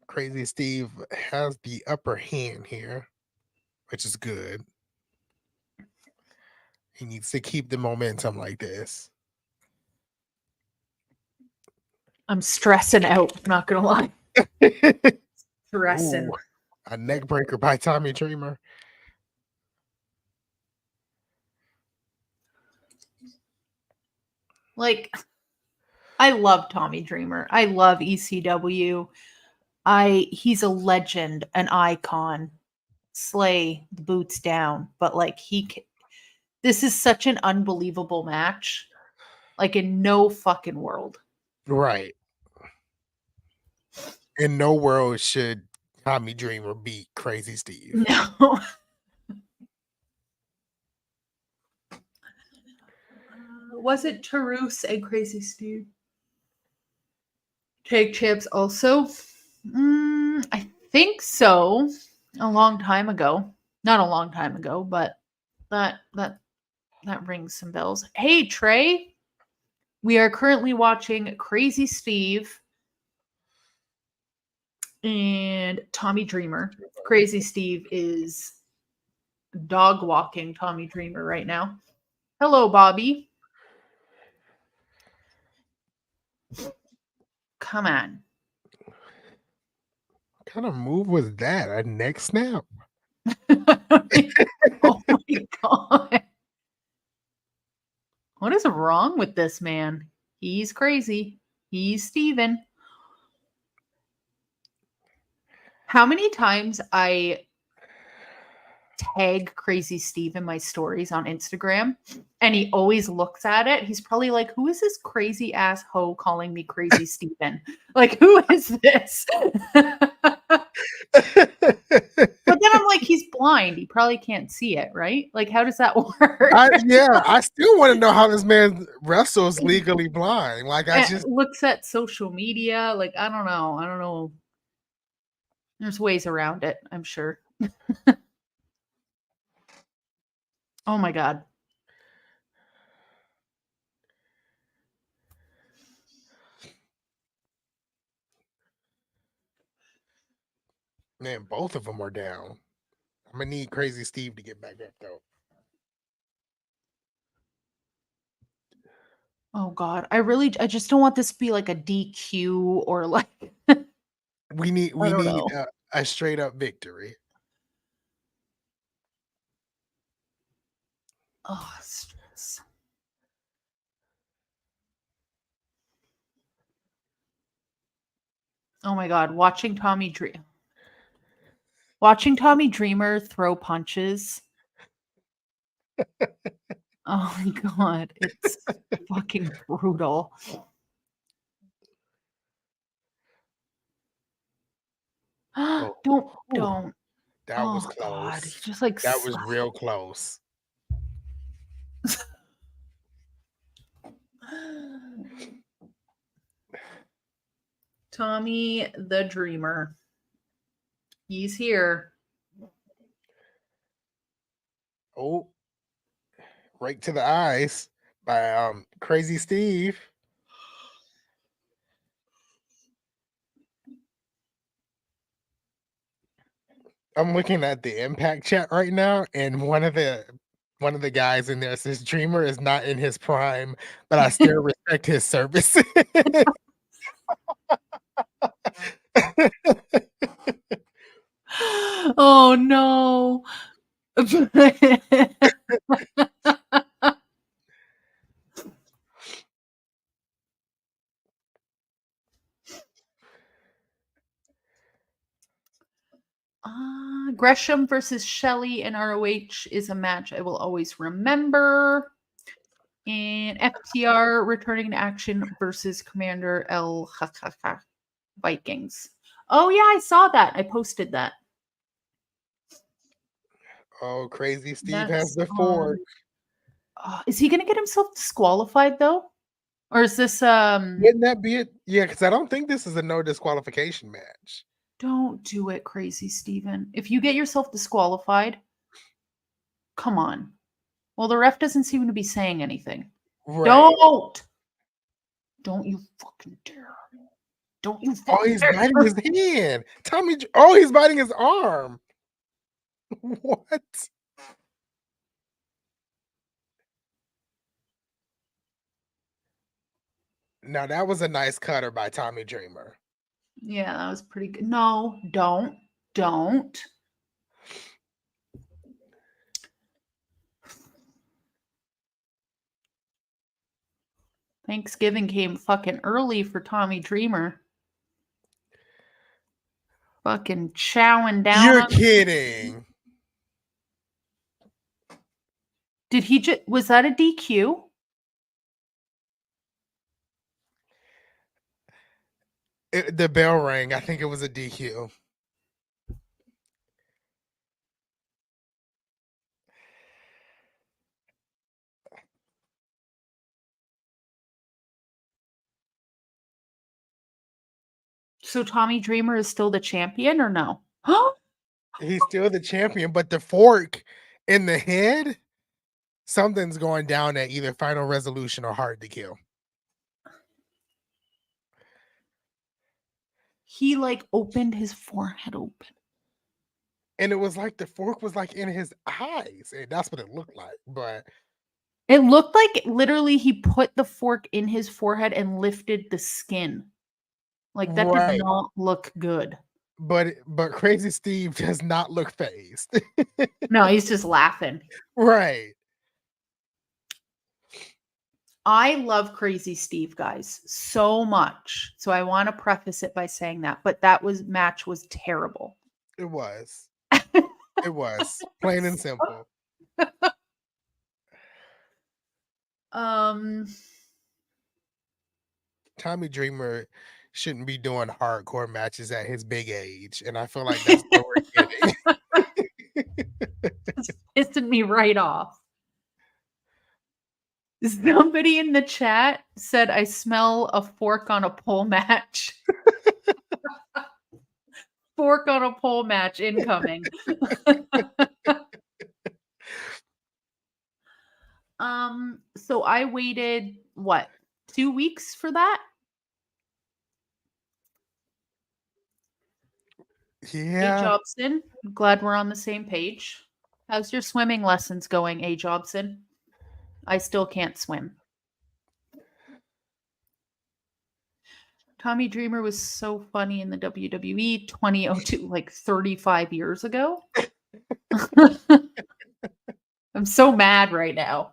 Crazy Steve has the upper hand here, which is good. He needs to keep the momentum like this. I'm stressing out, I'm not gonna lie. Stressing. Ooh, a neck breaker by Tommy Dreamer. Like, I love Tommy Dreamer. I love ECW. He's a legend, an icon. Slay the boots down. But like this is such an unbelievable match. Like in no fucking world. Right. In no world should Tommy Dreamer beat Crazy Steve. No. Was it Tarus and Crazy Steve? Take Chips also? I think so. A long time ago. Not a long time ago, but that rings some bells. Hey Trey, we are currently watching Crazy Steve and Tommy Dreamer. Crazy Steve is dog walking Tommy Dreamer right now. Hello, Bobby. Come on. What kind of move was that? A neck snap? Oh my god. What is wrong with this man? He's crazy. He's Steven. How many times I tag Crazy Steve in my stories on Instagram and he always looks at it. He's probably like, who is this crazy ass hoe calling me Crazy Steven? Like, who is this? But then I'm like, he's blind. He probably can't see it, right? Like, how does that work? I still want to know how this man wrestles legally blind. Like, I just looks at social media. Like, I don't know. There's ways around it, I'm sure. Oh my god. Man, both of them are down. I'm gonna need Crazy Steve to get back up though. Oh god. I just don't want this to be like a DQ or like We need a straight up victory. Oh, stress. Oh my god, watching Tommy Dreamer throw punches. Oh my god, it's fucking brutal. Don't. That was close. God. He just like that was real close. Tommy the Dreamer. He's here. Oh, right to the eyes by Crazy Steve. I'm looking at the Impact chat right now, and one of the guys in there says Dreamer is not in his prime, but I still respect his service. Oh no. Gresham versus Shelley in ROH is a match I will always remember. And FTR returning to action versus Commander El Vikings. Oh yeah, I saw that. I posted that. Oh, Crazy Steve has the fork. Is he going to get himself disqualified though? Or is this Wouldn't that be it? Yeah, because I don't think this is a no disqualification match. Don't do it, Crazy Steven. If you get yourself disqualified, come on. Well, the ref doesn't seem to be saying anything. Right. Don't you fucking dare. Don't you fucking he's biting his hand. Tommy, he's biting his arm. What? Now, that was a nice cutter by Tommy Dreamer. Yeah, that was pretty good. No, don't. Thanksgiving came fucking early for Tommy Dreamer. Fucking chowing down. You're kidding. Did he was that a DQ? The bell rang. I think it was a DQ. So Tommy Dreamer is still the champion or no? He's still the champion, but the fork in the head, something's going down at either Final Resolution or Hard to Kill. He like opened his forehead open. And it was like the fork was like in his eyes. And that's what it looked like. But it looked like literally he put the fork in his forehead and lifted the skin. Like that did not look good. But Crazy Steve does not look fazed. No, he's just laughing. Right. I love Crazy Steve, guys, so much. So I want to preface it by saying that. But that match was terrible. It was. It was. Plain and simple. Tommy Dreamer shouldn't be doing hardcore matches at his big age, and I feel like that's what we're getting. It's pissing me right off. Somebody in the chat said, I smell a fork on a pole match. Fork on a pole match incoming. So I waited, what, 2 weeks for that? Yeah. A. Jobson, glad we're on the same page. How's your swimming lessons going, A. Jobson? I still can't swim. Tommy Dreamer was so funny in the WWE 2002, like 35 years ago. I'm so mad right now.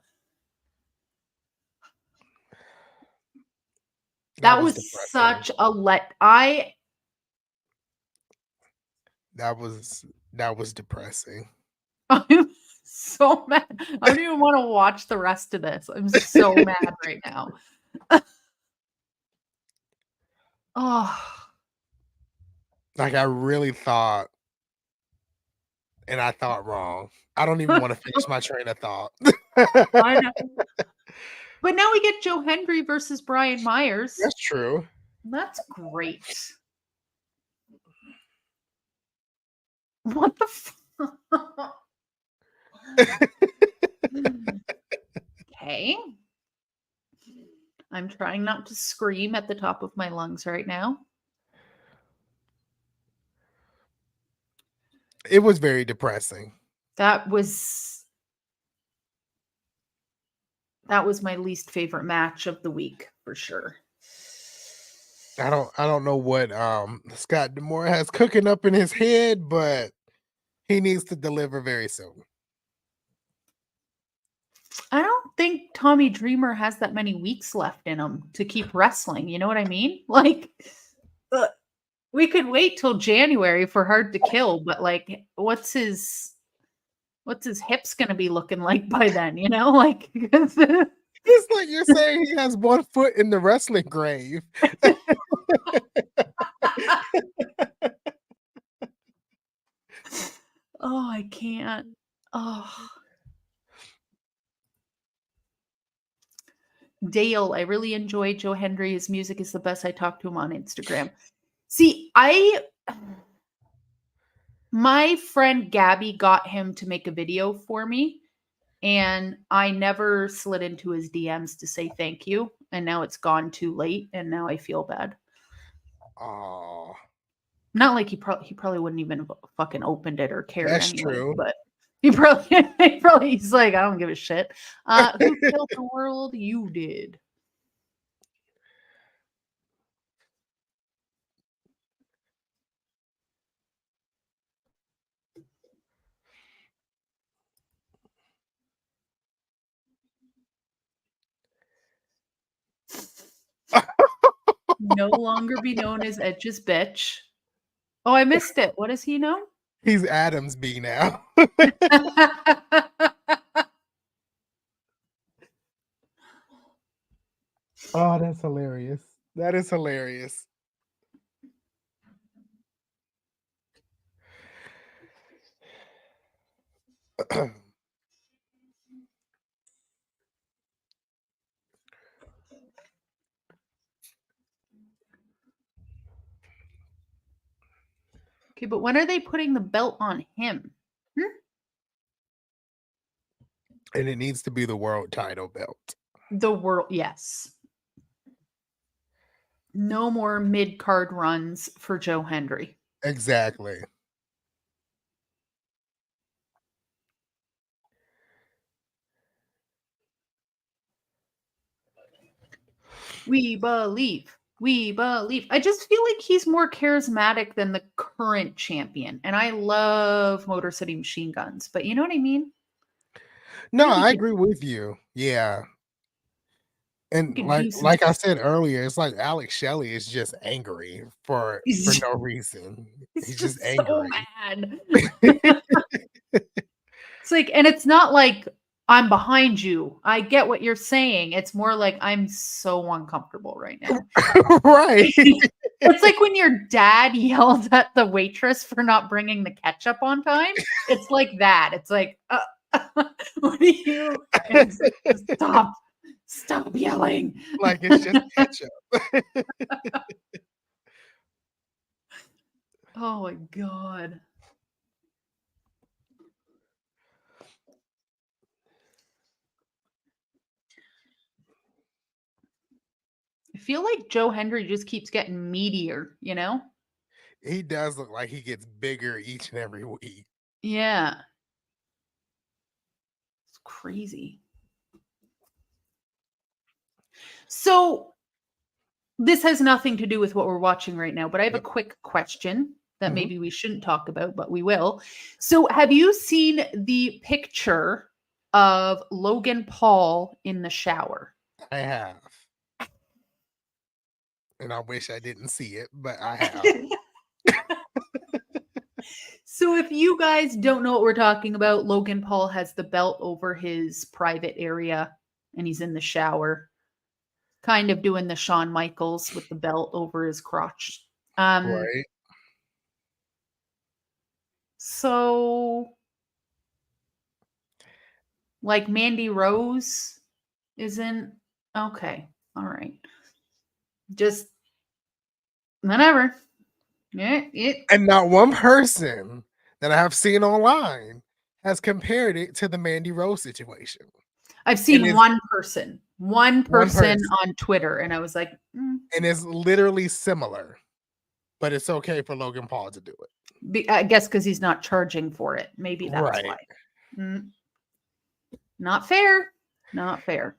That was such a That was depressing. I'm so mad. I don't even want to watch the rest of this. I'm so mad right now. Oh. Like I really thought, and I thought wrong. I don't even want to finish my train of thought. I know. But now we get Joe Hendry versus Brian Myers. That's true. That's great. What the fuck? Okay. I'm trying not to scream at the top of my lungs right now. It was very depressing. That was my least favorite match of the week for sure. I don't know what Scott D'Amore has cooking up in his head, but he needs to deliver very soon. I don't think Tommy Dreamer has that many weeks left in him to keep wrestling. You know what I mean? Like, we could wait till January for Hard to Kill, but like, what's his hips gonna be looking like by then? You know, like it's like you're saying he has 1 foot in the wrestling grave. Oh, I can't. Oh. Dale, I really enjoy Joe Hendry. His music is the best. I talked to him on Instagram. See, my friend Gabby got him to make a video for me, and I never slid into his DMs to say thank you. And now it's gone too late, and now I feel bad. Oh, not like he probably wouldn't even fucking opened it or cared. That's anyway, true. But he probably he's like, I don't give a shit. Who killed the world? You did. No longer be known as Edge's bitch. Oh, I missed it. What does he know? He's Adam's B now. Oh, that's hilarious. That is hilarious. Okay, but when are they putting the belt on him? And it needs to be the world title belt. The world, yes. No more mid-card runs for Joe Hendry. Exactly. We believe. We believe. I just feel like he's more charismatic than the current champion. And I love Motor City Machine Guns, but you know what I mean? No, I agree with you. Yeah. And like I said earlier, it's like Alex Shelley is just angry for no reason. He's just angry. So mad. It's like, and it's not like I'm behind you. I get what you're saying. It's more like I'm so uncomfortable right now. Right. It's like when your dad yelled at the waitress for not bringing the ketchup on time. It's like that. It's like, what are you? Stop yelling. Like it's just ketchup. Oh my God. I feel like Joe Hendry just keeps getting meatier, you know? He does look like he gets bigger each and every week. Yeah. It's crazy. So this has nothing to do with what we're watching right now, but I have a quick question that maybe we shouldn't talk about, but we will. So have you seen the picture of Logan Paul in the shower? I have. And I wish I didn't see it, but I have. So if you guys don't know what we're talking about, Logan Paul has the belt over his private area and he's in the shower, kind of doing the Shawn Michaels with the belt over his crotch. Right. So like Mandy Rose isn't okay. All right. Just whatever. Yeah, And not one person that I have seen online has compared it to the Mandy Rose situation. I've seen one person on Twitter, and I was like, and it's literally similar, but it's okay for Logan Paul to do it. I guess because he's not charging for it. Maybe that's why. Not fair. Not fair.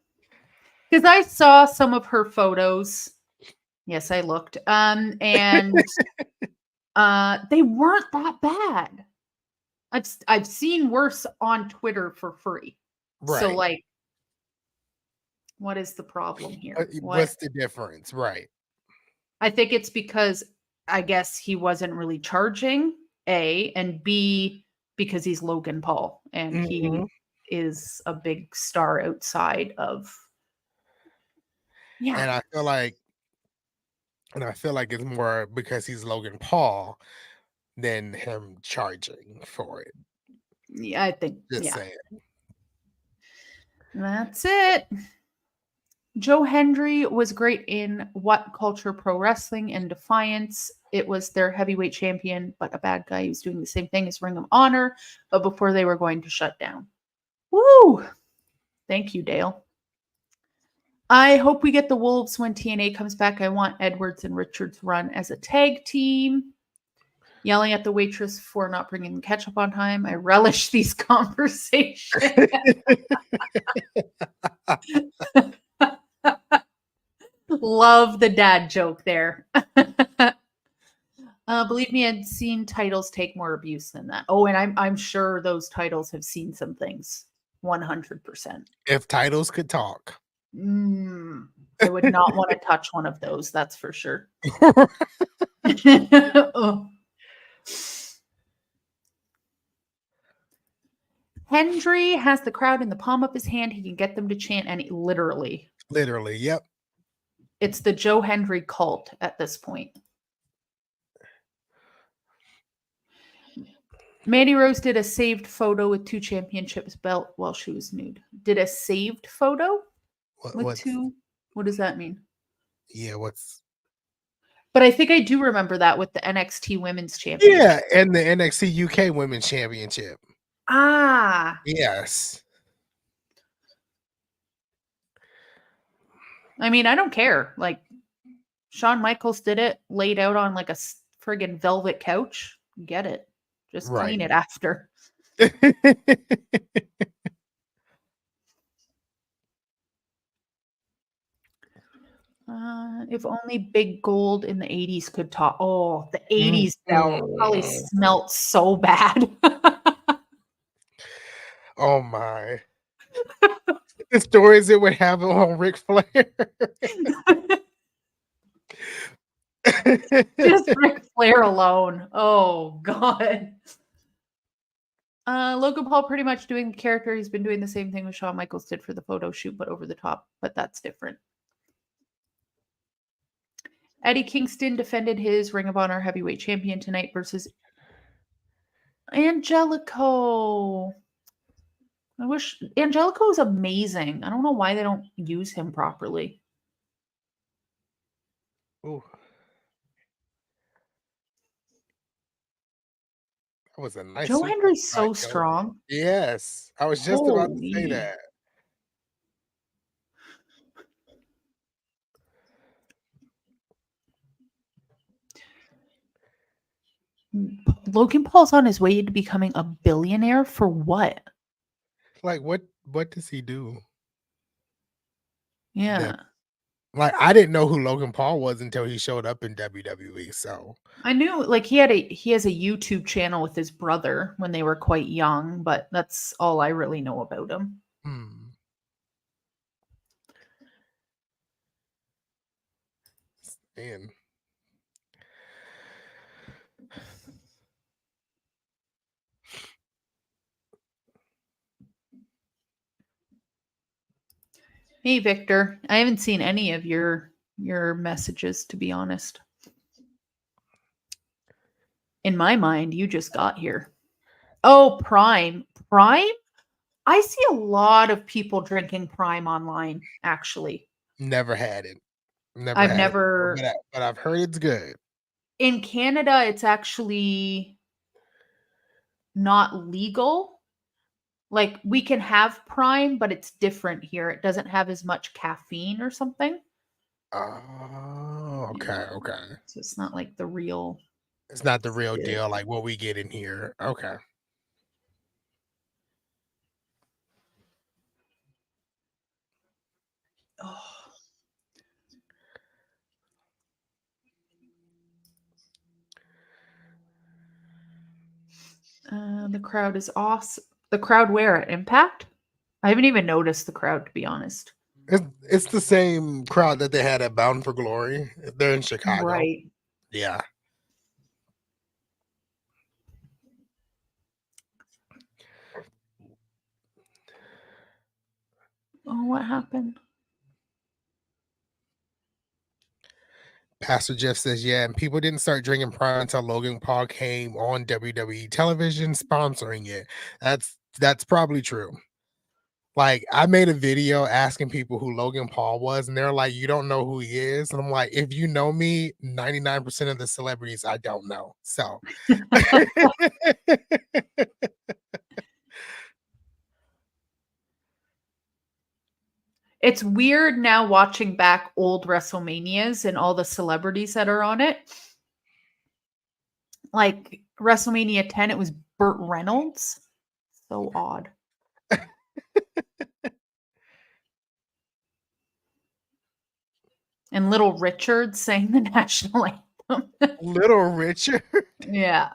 Because I saw some of her photos. Yes, I looked. And they weren't that bad. I've seen worse on Twitter for free. Right. So like, what is the problem here? What's the difference? Right. I think it's because I guess he wasn't really charging, A, and B, because he's Logan Paul and he is a big star outside of. Yeah. And I feel like it's more because he's Logan Paul than him charging for it. Yeah, I think. Just saying. That's it. Joe Hendry was great in What Culture Pro Wrestling and Defiance. It was their heavyweight champion, but a bad guy who's doing the same thing as Ring of Honor, but before they were going to shut down. Woo! Thank you, Dale. I hope we get the Wolves when TNA comes back. I want Edwards and Richards run as a tag team. Yelling at the waitress for not bringing the ketchup on time. I relish these conversations. Love the dad joke there. Believe me, I've seen titles take more abuse than that. Oh, and I'm sure those titles have seen some things. 100%. If titles could talk. I would not want to touch one of those, that's for sure. Oh. Hendry has the crowd in the palm of his hand. He can get them to chant, and literally. Literally, yep. It's the Joe Hendry cult at this point. Mandy Rose did a saved photo with 2 championships belt while she was nude. Did a saved photo with 2? What does that mean? Yeah, what's... But I think I do remember that with the NXT Women's Championship. Yeah, and the NXT UK Women's Championship. Ah. Yes. I mean, I don't care. Like, Shawn Michaels did it, laid out on like a friggin' velvet couch. Get it. Just clean it after. If only Big Gold in the 80s could talk. Oh, the 80s belt probably smelt so bad. Oh my. The stories that would have on Ric Flair. Just Ric Flair alone. Oh God. Logan Paul pretty much doing the character. He's been doing the same thing with Shawn Michaels did for the photo shoot, but over the top. But that's different. Eddie Kingston defended his Ring of Honor heavyweight champion tonight versus Angelico. I wish Angelico was amazing. I don't know why they don't use him properly. Ooh. That was a nice. Joe Hendry's so strong. Yes. I was just about to say that. Logan Paul's on his way to becoming a billionaire for what? Like what does he do? Yeah. Like I didn't know who Logan Paul was until he showed up in WWE. So I knew like he has a YouTube channel with his brother when they were quite young, but that's all I really know about him. Man. Hey Victor, I haven't seen any of your messages, to be honest. In my mind, you just got here. Oh, Prime. Prime? I see a lot of people drinking Prime online, actually. Never had it. I've never but I've heard it's good. In Canada, it's actually not legal. Like we can have Prime, but it's different here. It doesn't have as much caffeine or something. Oh, okay, okay. So it's not like the real. It's not the real deal, like what we get in here. Okay. Oh. The crowd is awesome. The crowd where at Impact? I haven't even noticed the crowd, to be honest. It's the same crowd that they had at Bound for Glory. They're in Chicago. Right. Yeah. Oh, what happened? Pastor Jeff says, yeah, and people didn't start drinking Prime until Logan Paul came on WWE television sponsoring it. That's probably true. Like, I made a video asking people who Logan Paul was, and they're like, you don't know who he is? And I'm like, if you know me, 99% of the celebrities I don't know. So it's weird now watching back old WrestleManias and all the celebrities that are on it. Like WrestleMania 10, it was Burt Reynolds. So odd. And Little Richard sang the national anthem. Little Richard? Yeah.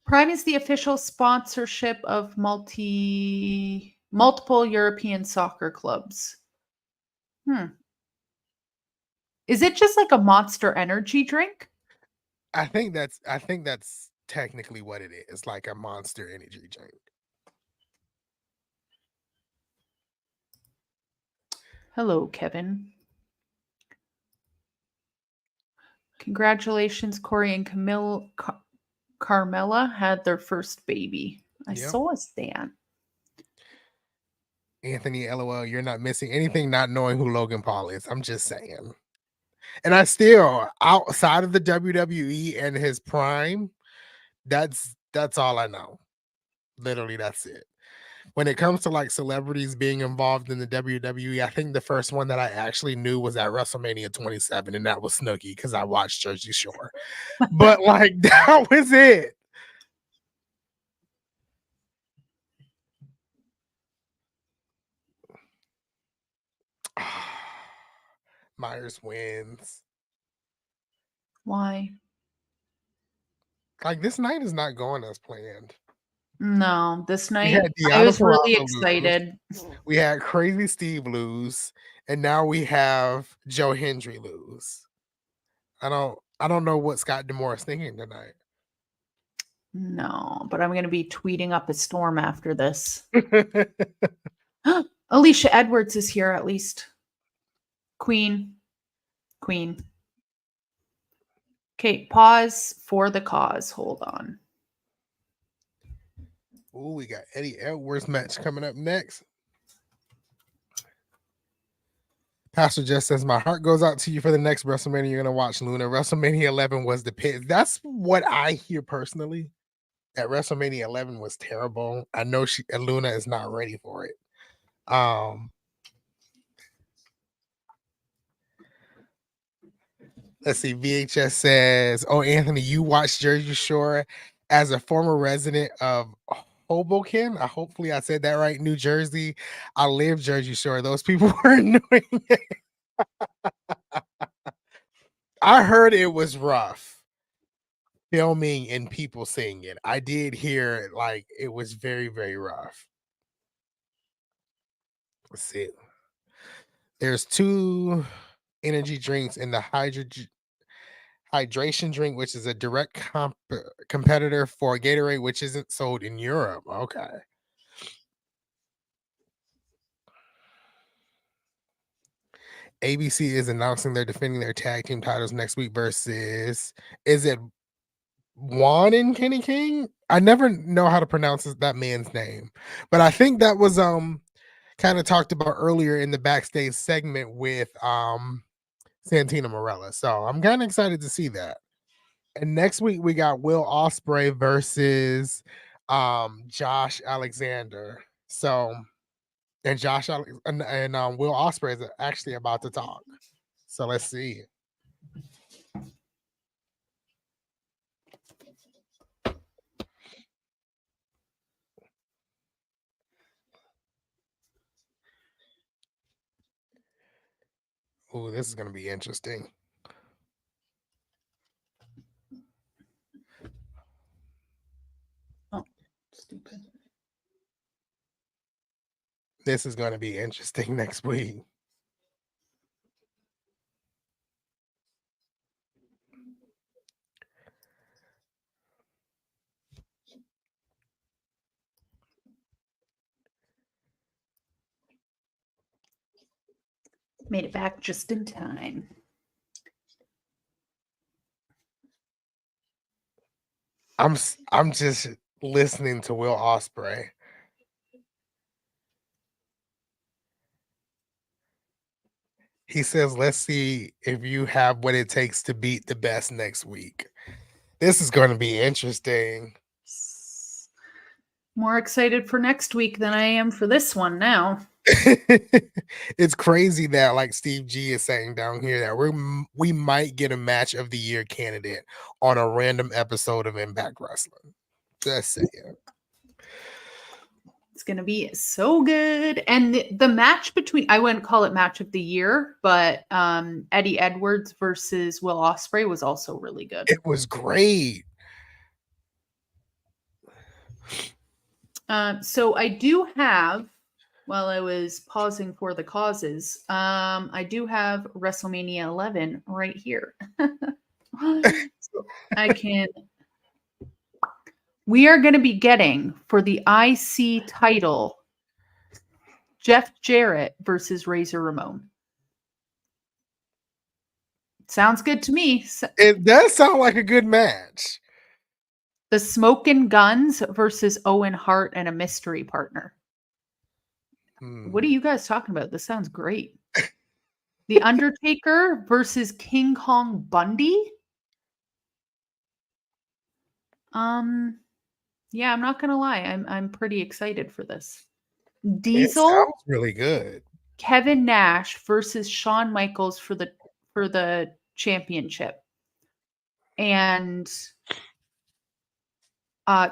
Prime is the official sponsorship of multiple European soccer clubs. Is it just like a Monster Energy drink? I think that's technically what it is, like a Monster Energy drink. Hello, Kevin. Congratulations, Corey and Carmela had their first baby. I saw that. Anthony, LOL, you're not missing anything not knowing who Logan Paul is. I'm just saying. And I still, outside of the WWE and his prime, that's all I know. Literally, that's it. When it comes to like celebrities being involved in the WWE, I think the first one that I actually knew was at WrestleMania 27, and that was Snooki because I watched Jersey Shore. But like that was it. Myers wins. Why? Like this night is not going as planned. No, this night I was really excited. We had Crazy Steve lose, and now we have Joe Hendry lose. I don't know what Scott D'Amore is thinking tonight. No, but I'm going to be tweeting up a storm after this. Alicia Edwards is here at least. Queen. Okay, pause for the cause. Hold on. Oh, we got Eddie Edwards match coming up next. Pastor just says, my heart goes out to you for the next WrestleMania you're going to watch, Luna. WrestleMania 11 was the pit. That's what I hear personally. That WrestleMania 11 was terrible. I know Luna is not ready for it. Let's see. VHS says, oh, Anthony, you watched Jersey Shore as a former resident of Hoboken. Hopefully I said that right. New Jersey. I live Jersey Shore. Those people were annoying. I heard it was rough filming and people seeing it. I did hear like it was very, very rough. Let's see. There's 2 energy drinks in the hydration drink, which is a direct competitor for Gatorade, which isn't sold in Europe. Okay. ABC is announcing they're defending their tag team titles next week versus, is it Juan and Kenny King? I never know how to pronounce that man's name, but I think that was kind of talked about earlier in the backstage segment with Santino Marella. So I'm kind of excited to see that. And next week we got Will Ospreay versus Josh Alexander. So and Josh and Will Ospreay is actually about to talk. So let's see. Oh, this is going to be interesting. Oh, stupid. This is going to be interesting next week. Made it back just in time. I'm just listening to Will Ospreay. He says, let's see if you have what it takes to beat the best next week. This is going to be interesting. More excited for next week than I am for this one now. It's crazy that, like Steve G is saying down here, that we might get a match of the year candidate on a random episode of Impact Wrestling. Just saying. It's going to be so good. And the match between, I wouldn't call it match of the year, but Eddie Edwards versus Will Ospreay was also really good. It was great. So I do have, while I was pausing for the causes, I do have WrestleMania 11 right here. I can. We are going to be getting for the IC title Jeff Jarrett versus Razor Ramon. Sounds good to me. It does sound like a good match. The Smokin' Guns versus Owen Hart and a mystery partner. What are you guys talking about? This sounds great. The Undertaker versus King Kong Bundy. Yeah, I'm not gonna lie. I'm pretty excited for this. Diesel. It sounds really good. Kevin Nash versus Shawn Michaels for the championship. And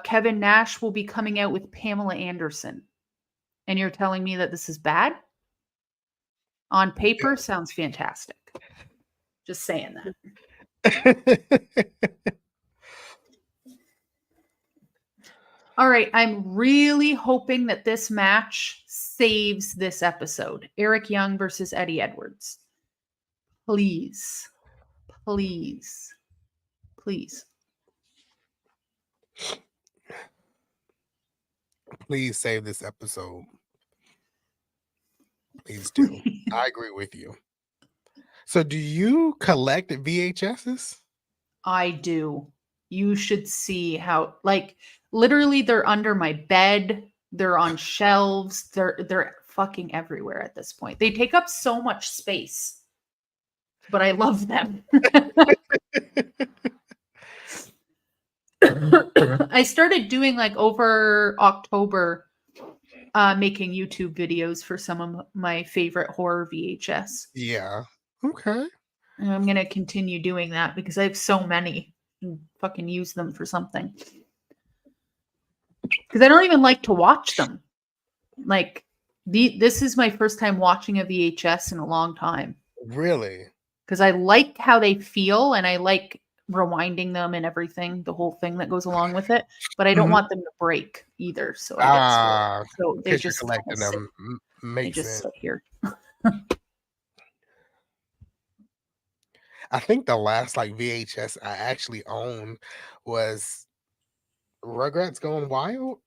Kevin Nash will be coming out with Pamela Anderson. And you're telling me that this is bad? On paper, sounds fantastic. Just saying that. All right. I'm really hoping that this match saves this episode. Eric Young versus Eddie Edwards. Please. Please. Please. Please save this episode. Please do. I agree with you. So do you collect VHSs? I do. You should see how, like, literally they're under my bed. They're on shelves. They're fucking everywhere at this point. They take up so much space, but I love them. I started doing, like, over October, making YouTube videos for some of my favorite horror VHS. Yeah. Okay. And I'm going to continue doing that because I have so many. And fucking use them for something. Because I don't even like to watch them. Like, this is my first time watching a VHS in a long time. Really? Because I like how they feel and I like rewinding them and everything, the whole thing that goes along with it. But I don't want them to break either. So I get spoiled. So they just collecting them makes sense. Sit here. I think the last like VHS I actually owned was Rugrats Gone Wild.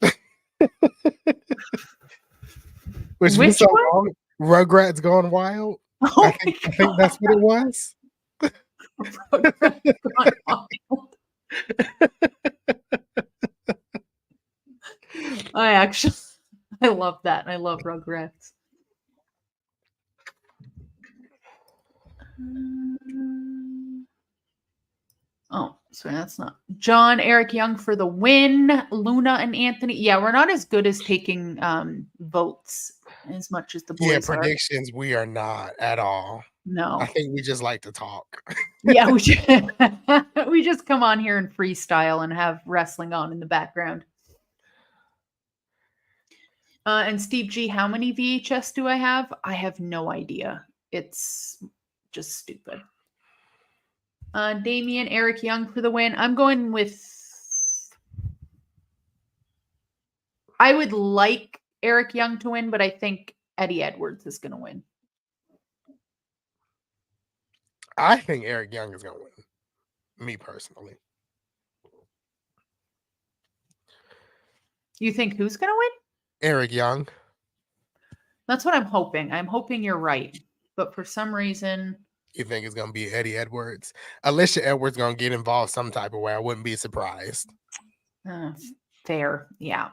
Which was so long. Rugrats Gone Wild. Oh I think that's what it was. I love that. I love Rugrats. Oh, sorry, that's not John. Eric Young for the win. Luna and Anthony. Yeah, we're not as good as taking votes as much as the boys Yeah, predictions, we are not at all. No. I think we just like to talk. Yeah, we just come on here and freestyle and have wrestling on in the background. And Steve G, how many VHS do I have? I have no idea. It's just stupid. Damian, Eric Young for the win. I'm going with... I would like Eric Young to win, but I think Eddie Edwards is going to win. I think Eric Young is going to win. Me personally. You think who's going to win? Eric Young. That's what I'm hoping. I'm hoping you're right. But for some reason... You think it's going to be Eddie Edwards? Alicia Edwards going to get involved some type of way. I wouldn't be surprised. Fair. Yeah.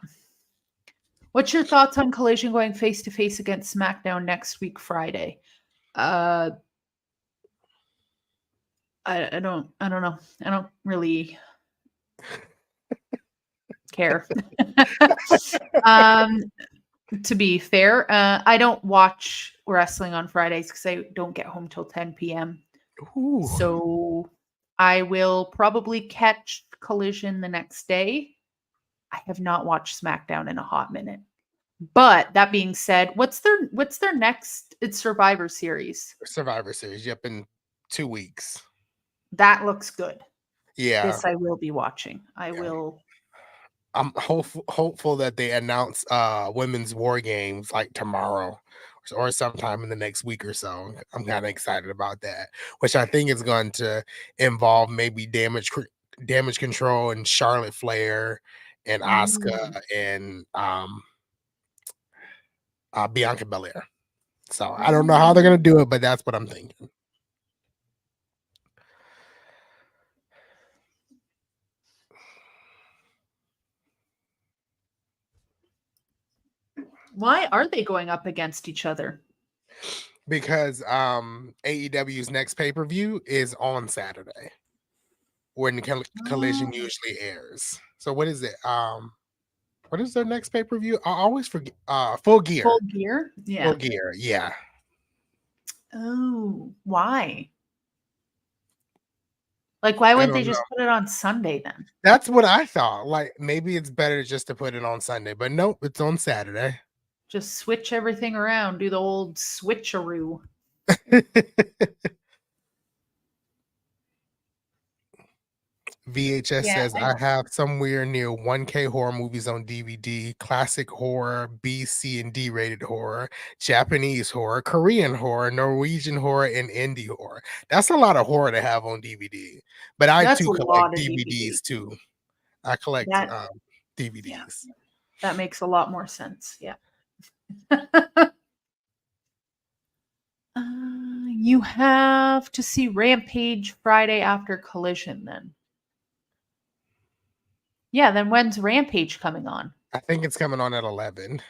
What's your thoughts on Collision going face-to-face against SmackDown next week, Friday? I don't know. I don't really care. To be fair, I don't watch wrestling on Fridays because I don't get home till 10 p.m. Ooh. So I will probably catch Collision the next day. I have not watched SmackDown in a hot minute. But that being said, what's their next? It's Survivor Series. Survivor Series. Yep, in 2 weeks. That looks good. Yeah. This I will be watching. I will. I'm hopeful that they announce women's war games like tomorrow or sometime in the next week or so. I'm kind of excited about that, which I think is going to involve maybe damage control and Charlotte Flair and Asuka and Bianca Belair. So I don't know how they're going to do it, but that's what I'm thinking. Why are they going up against each other? Because AEW's next pay-per-view is on Saturday when Collision usually airs. So what is it? What is their next pay-per-view? I always forget. Full Gear. Full Gear? Yeah. Full Gear, yeah. Oh, why? Like, why wouldn't they just put it on Sunday then? That's what I thought. Like, maybe it's better just to put it on Sunday, but nope, it's on Saturday. Just switch everything around. Do the old switcheroo. VHS says, I have somewhere near 1K horror movies on DVD, classic horror, B, C, and D rated horror, Japanese horror, Korean horror, Norwegian horror, and indie horror. That's a lot of horror to have on DVD. But I too collect DVDs too. I collect DVDs. Yeah. That makes a lot more sense. Yeah. You have to see Rampage Friday after Collision then. Yeah, then when's Rampage coming on? I think it's coming on at 11.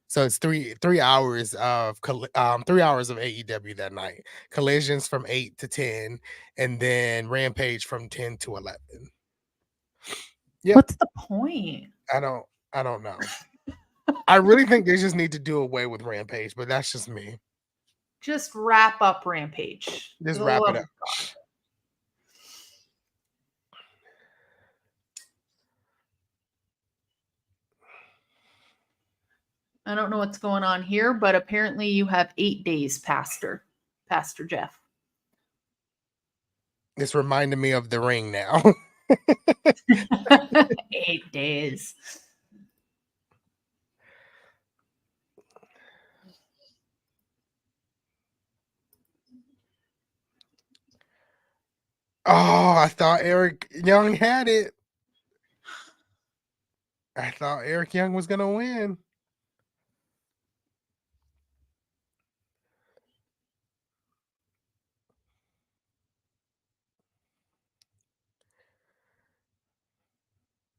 So it's 3 hours of 3 hours of AEW that night. Collisions from 8 to 10, and then Rampage from 10 to 11. Yep. What's the point? I don't know. I really think they just need to do away with Rampage, but that's just me. Just wrap up Rampage. Just wrap it up. I don't know what's going on here, but apparently you have 8 days, Pastor Jeff. It's reminding me of The Ring now. 8 days. Oh, I thought Eric Young had it. I thought Eric Young was going to win.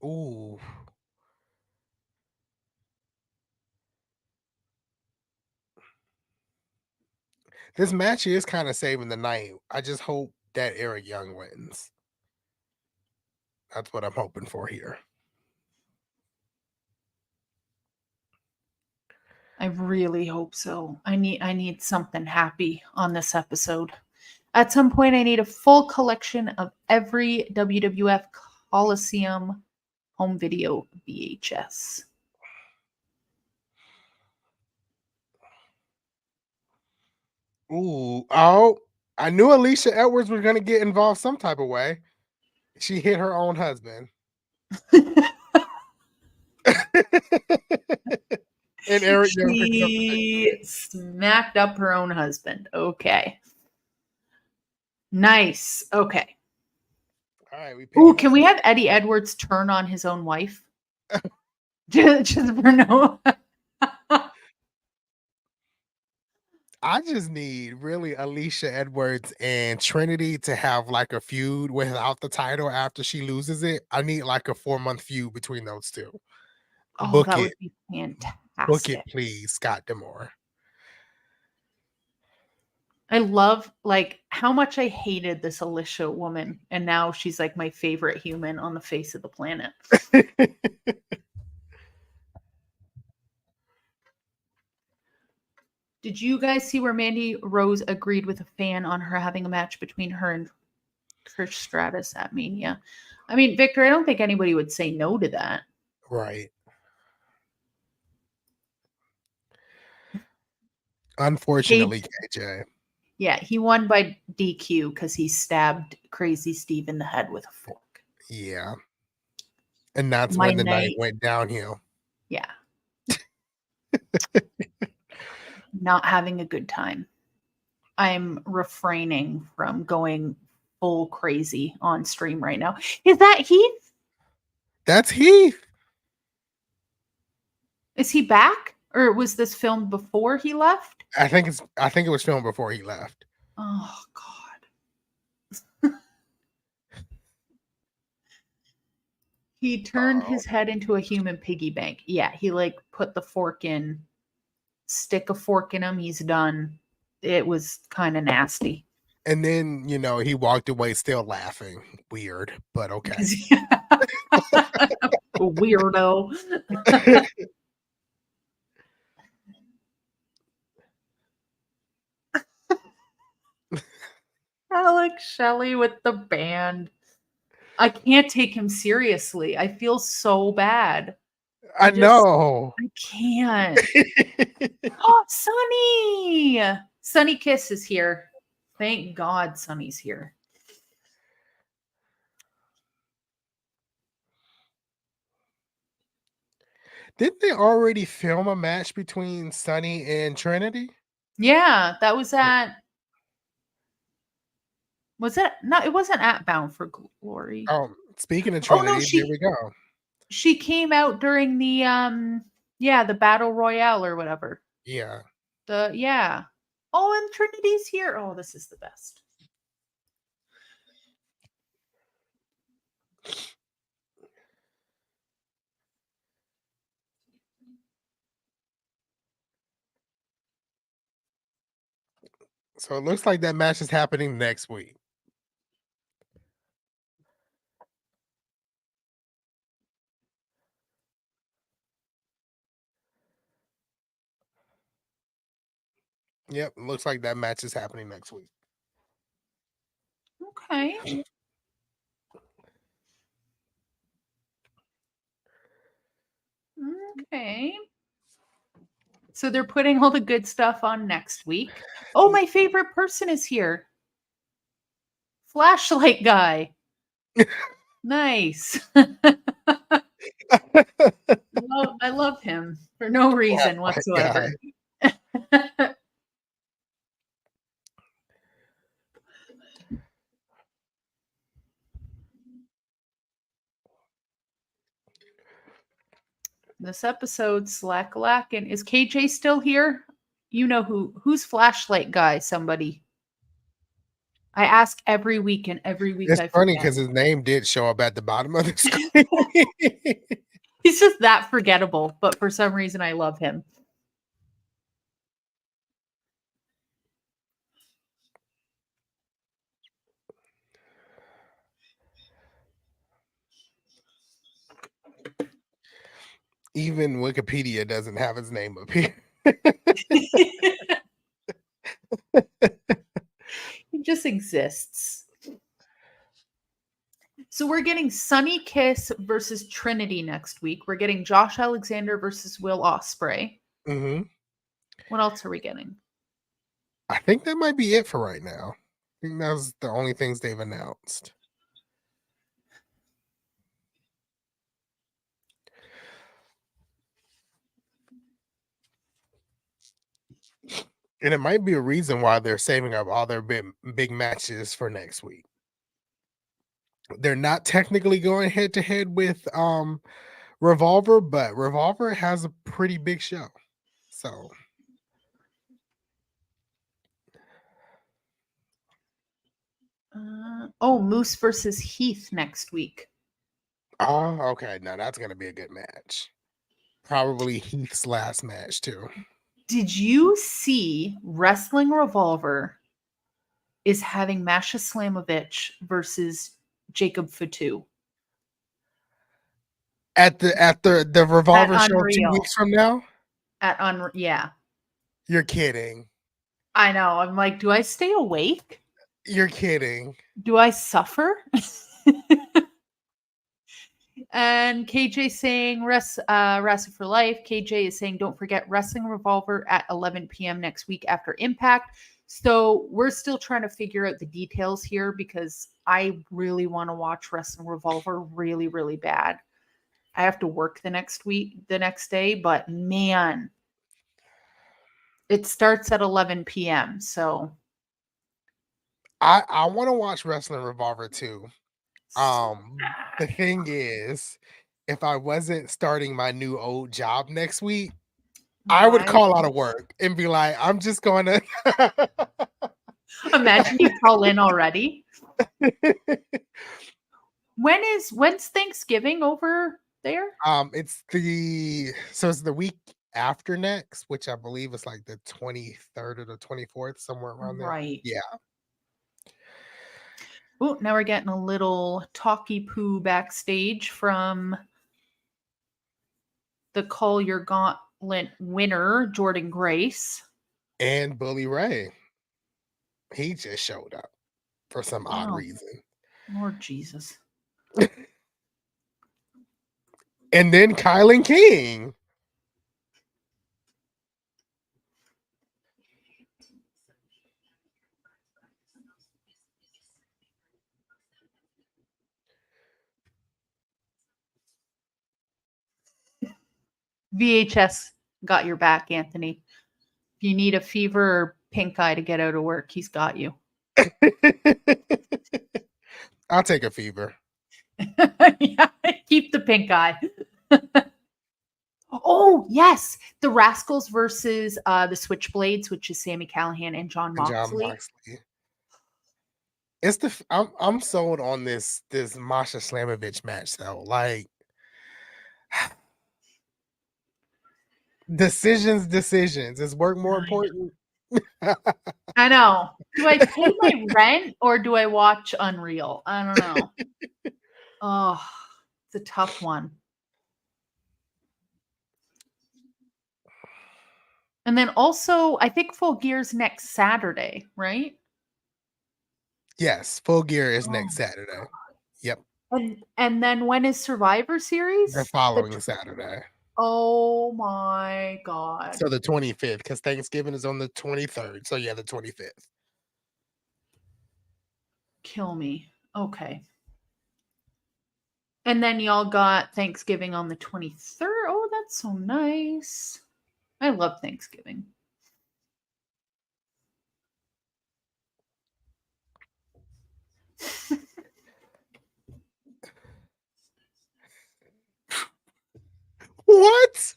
Ooh. This match is kind of saving the night. I just hope that Eric Young wins. That's what I'm hoping for here. I really hope so. I need something happy on this episode. At some point, I need a full collection of every WWF Coliseum home video VHS. Ooh, oh, I knew Alicia Edwards was going to get involved some type of way. She hit her own husband. And Eric she smacked up her own husband. Okay. Nice. Okay. All right. Ooh, can we have Eddie Edwards turn on his own wife? just for no. I just need really Alicia Edwards and Trinity to have like a feud without the title after she loses it. I need like a 4-month feud between those two. Oh, that would be fantastic. Book it, please, Scott D'Amore. I love like how much I hated this Alicia woman, and now she's like my favorite human on the face of the planet. Did you guys see where Mandy Rose agreed with a fan on her having a match between her and Trish Stratus at Mania? I mean, Victor, I don't think anybody would say no to that. Right. Unfortunately, KJ. Yeah, he won by DQ because he stabbed Crazy Steve in the head with a fork. Yeah. And that's when the night went downhill. Yeah. Not having a good time. I'm refraining from going full crazy on stream right now. Is that Heath? That's Heath. Is he back? Or was this filmed before he left? I think it was filmed before he left. Oh God. He turned his head into a human piggy bank. Yeah, he like put the fork in, stick a fork in him. He's done. It was kind of nasty. And then, he walked away still laughing. Weird, but okay. Weirdo. Alex Shelley with the band. I can't take him seriously. I feel so bad. I know. I can't. Oh, Sunny! Sunny Kiss is here. Thank God Sunny's here. Didn't they already film a match between Sunny and Trinity? Yeah, that was at. Was it? No, it wasn't at Bound for Glory. Oh, speaking of Trinity, here we go. She came out during the the Battle Royale or whatever. Yeah. Oh, and Trinity's here. Oh, this is the best. So it looks like that match is happening next week. Yep, looks like that match is happening next week. Okay. Okay. So they're putting all the good stuff on next week. Oh, my favorite person is here. Flashlight guy. Nice. I love him for no reason whatsoever. This episode, Slack-lackin'. Is KJ still here? You know who's Flashlight guy, somebody. I ask every week, and every week it's funny because his name did show up at the bottom of the screen. He's just that forgettable, but for some reason I love him. Even Wikipedia doesn't have his name up here. He just exists. So we're getting Sunny Kiss versus Trinity next week. We're getting Josh Alexander versus Will Ospreay. Mm-hmm. What else are we getting? I think that might be it for right now. I think that's the only things they've announced. And it might be a reason why they're saving up all their big matches for next week. They're not technically going head to head with Revolver, but Revolver has a pretty big show. So Moose versus Heath next week. Oh, okay. Now that's gonna be a good match. Probably Heath's last match too. Did you see Wrestling Revolver is having Masha Slamovich versus Jacob Fatu? At the Revolver show 2 weeks from now? Yeah. You're kidding. I know. I'm like, do I stay awake? You're kidding. Do I suffer? And KJ saying Wrestle for Life. KJ is saying, don't forget Wrestling Revolver at 11 p.m. next week after Impact. So we're still trying to figure out the details here because I really want to watch Wrestling Revolver really, really bad. I have to work the next day, but man, it starts at 11 p.m. So I want to watch Wrestling Revolver too. The thing is, if I wasn't starting my new old job next week, I would call out of work and be like, I'm just going to imagine you call in already. When's Thanksgiving over there? It's the week after next, which I believe is like the 23rd or the 24th, somewhere around there. Right. Yeah. Oh, now we're getting a little talky poo backstage from the Call Your Gauntlet winner, Jordan Grace. And Bully Ray. He just showed up for some odd reason. Lord Jesus. And then Kylan King. VHS got your back, Anthony. If you need a fever or pink eye to get out of work, he's got you. I'll take a fever. Yeah, keep the pink eye. Oh, yes. The Rascals versus the Switchblades, which is Sami Callihan and Jon Moxley. It's I'm sold on this Masha Slamovich match though. Like decisions. Is work more important? I know. Do I pay my rent or do I watch Unreal? I don't know. Oh, it's a tough one. And then also, I think Full Gear's next Saturday, right? Yes, Full Gear is next Saturday. God. Yep. And then when is Survivor Series? The following Saturday. Oh my God. So the 25th, because Thanksgiving is on the 23rd. So yeah, the 25th. Kill me. Okay. And then y'all got Thanksgiving on the 23rd. Oh, that's so nice. I love Thanksgiving. What?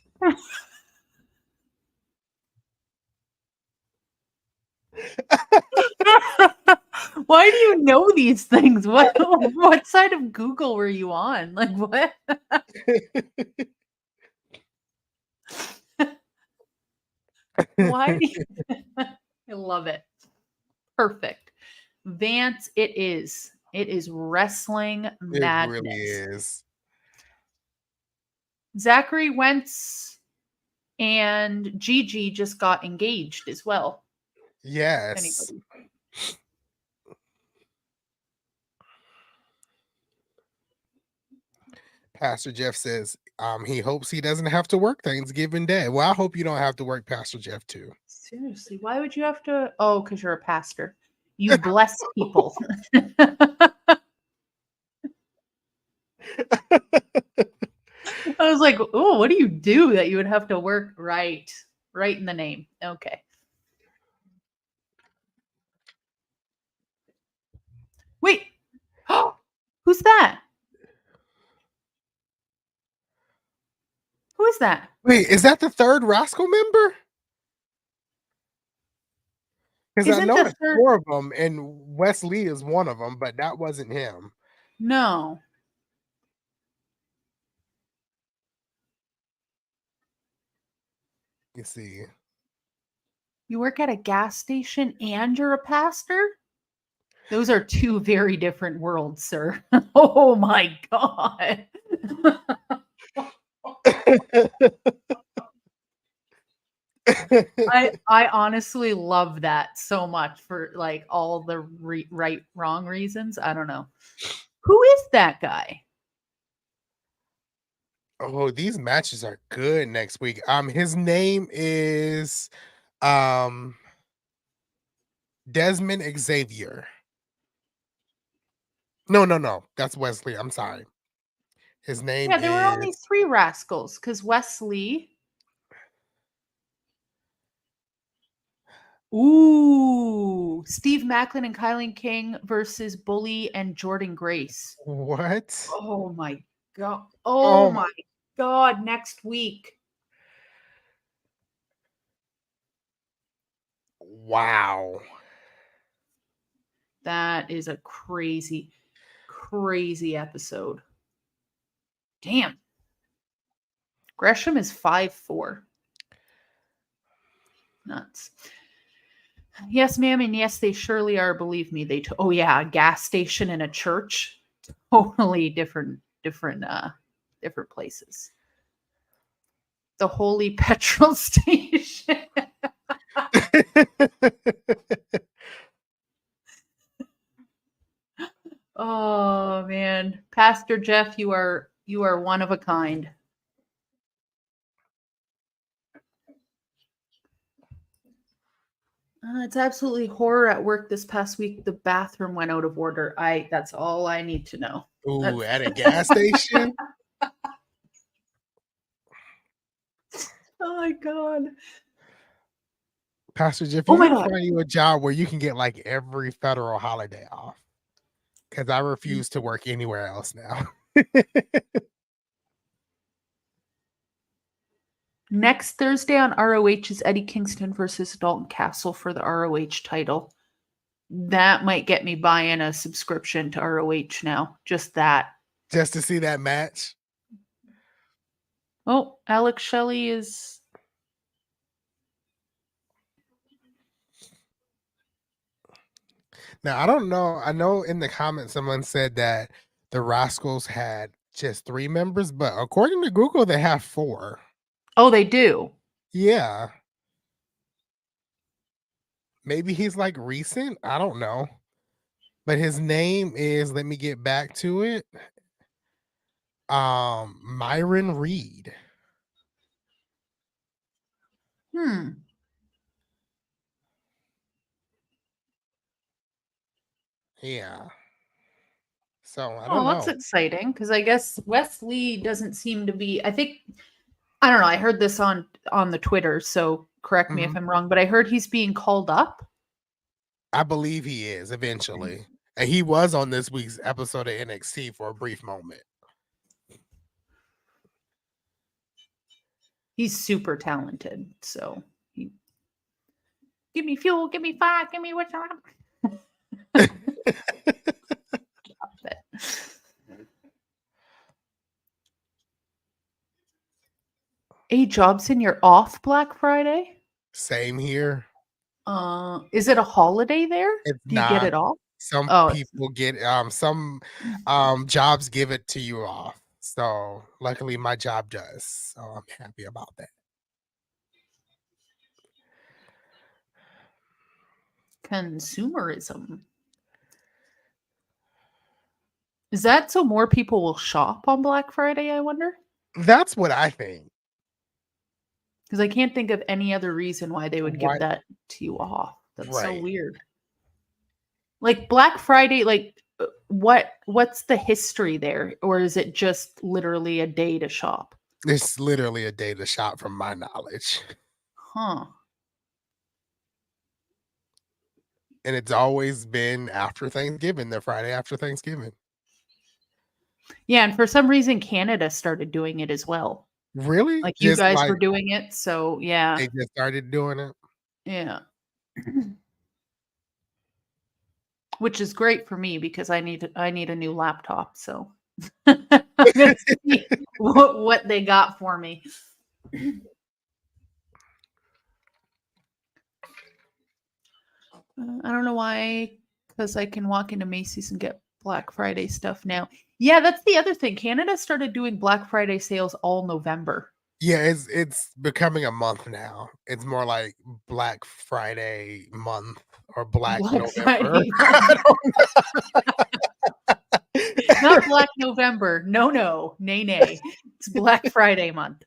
Why do you know these things? What side of Google were you on? Like what? Why do you I love it. Perfect. Vance, it is. It is wrestling madness. It really is. Zachary Wentz and Gigi just got engaged as well. Yes. Anybody? Pastor Jeff says he hopes he doesn't have to work Thanksgiving Day. Well, I hope you don't have to work, Pastor Jeff, too. Seriously, why would you have to? Oh, because you're a pastor. You bless people. I was like, oh, what do you do that you would have to work? Right in the name. Okay. Wait. Who's that? Who is that? Wait, is that the third Rascal member? Because I know it's 4 of them, and Wesley is one of them, but that wasn't him. No. You see. You work at a gas station and you're a pastor? Those are two very different worlds, sir. Oh my God. I honestly love that so much for like all the wrong reasons. I don't know. Who is that guy? Oh, these matches are good next week. His name is Desmond Xavier. No. That's Wesley. I'm sorry. His name Yeah, there were only 3 Rascals because Wesley. Ooh, Steve Macklin and Kylan King versus Bully and Jordan Grace. What? Oh my God. Oh my God. Next week. Wow. That is a crazy, crazy episode. Damn. Gresham is 5'4". Nuts. Yes, ma'am, and yes, they surely are. Believe me, oh yeah, a gas station and a church, totally different places. The holy petrol station. Oh man, Pastor Jeff, you are one of a kind. It's absolutely horror at work this past week. The bathroom went out of order. That's all I need to know. Ooh, at a gas station? Oh my God. Pastor Jeff, you gotta find you a job where you can get like every federal holiday off. Because I refuse to work anywhere else now. Next Thursday on ROH is Eddie Kingston versus Dalton Castle for the ROH title. That might get me buying a subscription to ROH now. Just that. Just to see that match? Oh, Alex Shelley is... Now, I don't know. I know in the comments someone said that the Rascals had just 3 members, but according to Google, they have 4. Oh, they do? Yeah. Maybe he's like recent. I don't know. But his name is, let me get back to it. Myron Reed. Yeah. So I don't know. That's exciting because I guess Wesley doesn't seem to be. I don't know. I heard this on the Twitter, so correct me if I'm wrong, but I heard he's being called up. I believe he is eventually. And he was on this week's episode of NXT for a brief moment. He's super talented, so give me fuel, give me fire, give me what you want. Hey, Jobson, you're off Black Friday? Same here. Is it a holiday there? It's Do you get it off? Some people get some jobs give it to you off. So luckily my job does. So I'm happy about that. Consumerism. Is that so more people will shop on Black Friday, I wonder? That's what I think. Because I can't think of any other reason why they would give that to you off. That's so weird. Like Black Friday, like what's the history there? Or is it just literally a day to shop? It's literally a day to shop from my knowledge. Huh. And it's always been after Thanksgiving, the Friday after Thanksgiving. Yeah, and for some reason Canada started doing it as well. Really? Like you guys were doing it, so yeah. They just started doing it? Yeah. Which is great for me because I need a new laptop, so I'm gonna see what they got for me. I don't know why, because I can walk into Macy's and get Black Friday stuff now. Yeah, that's the other thing. Canada started doing Black Friday sales all November. Yeah, it's becoming a month now. It's more like Black Friday month or Black November. Not Black November. No. Nay. It's Black Friday month.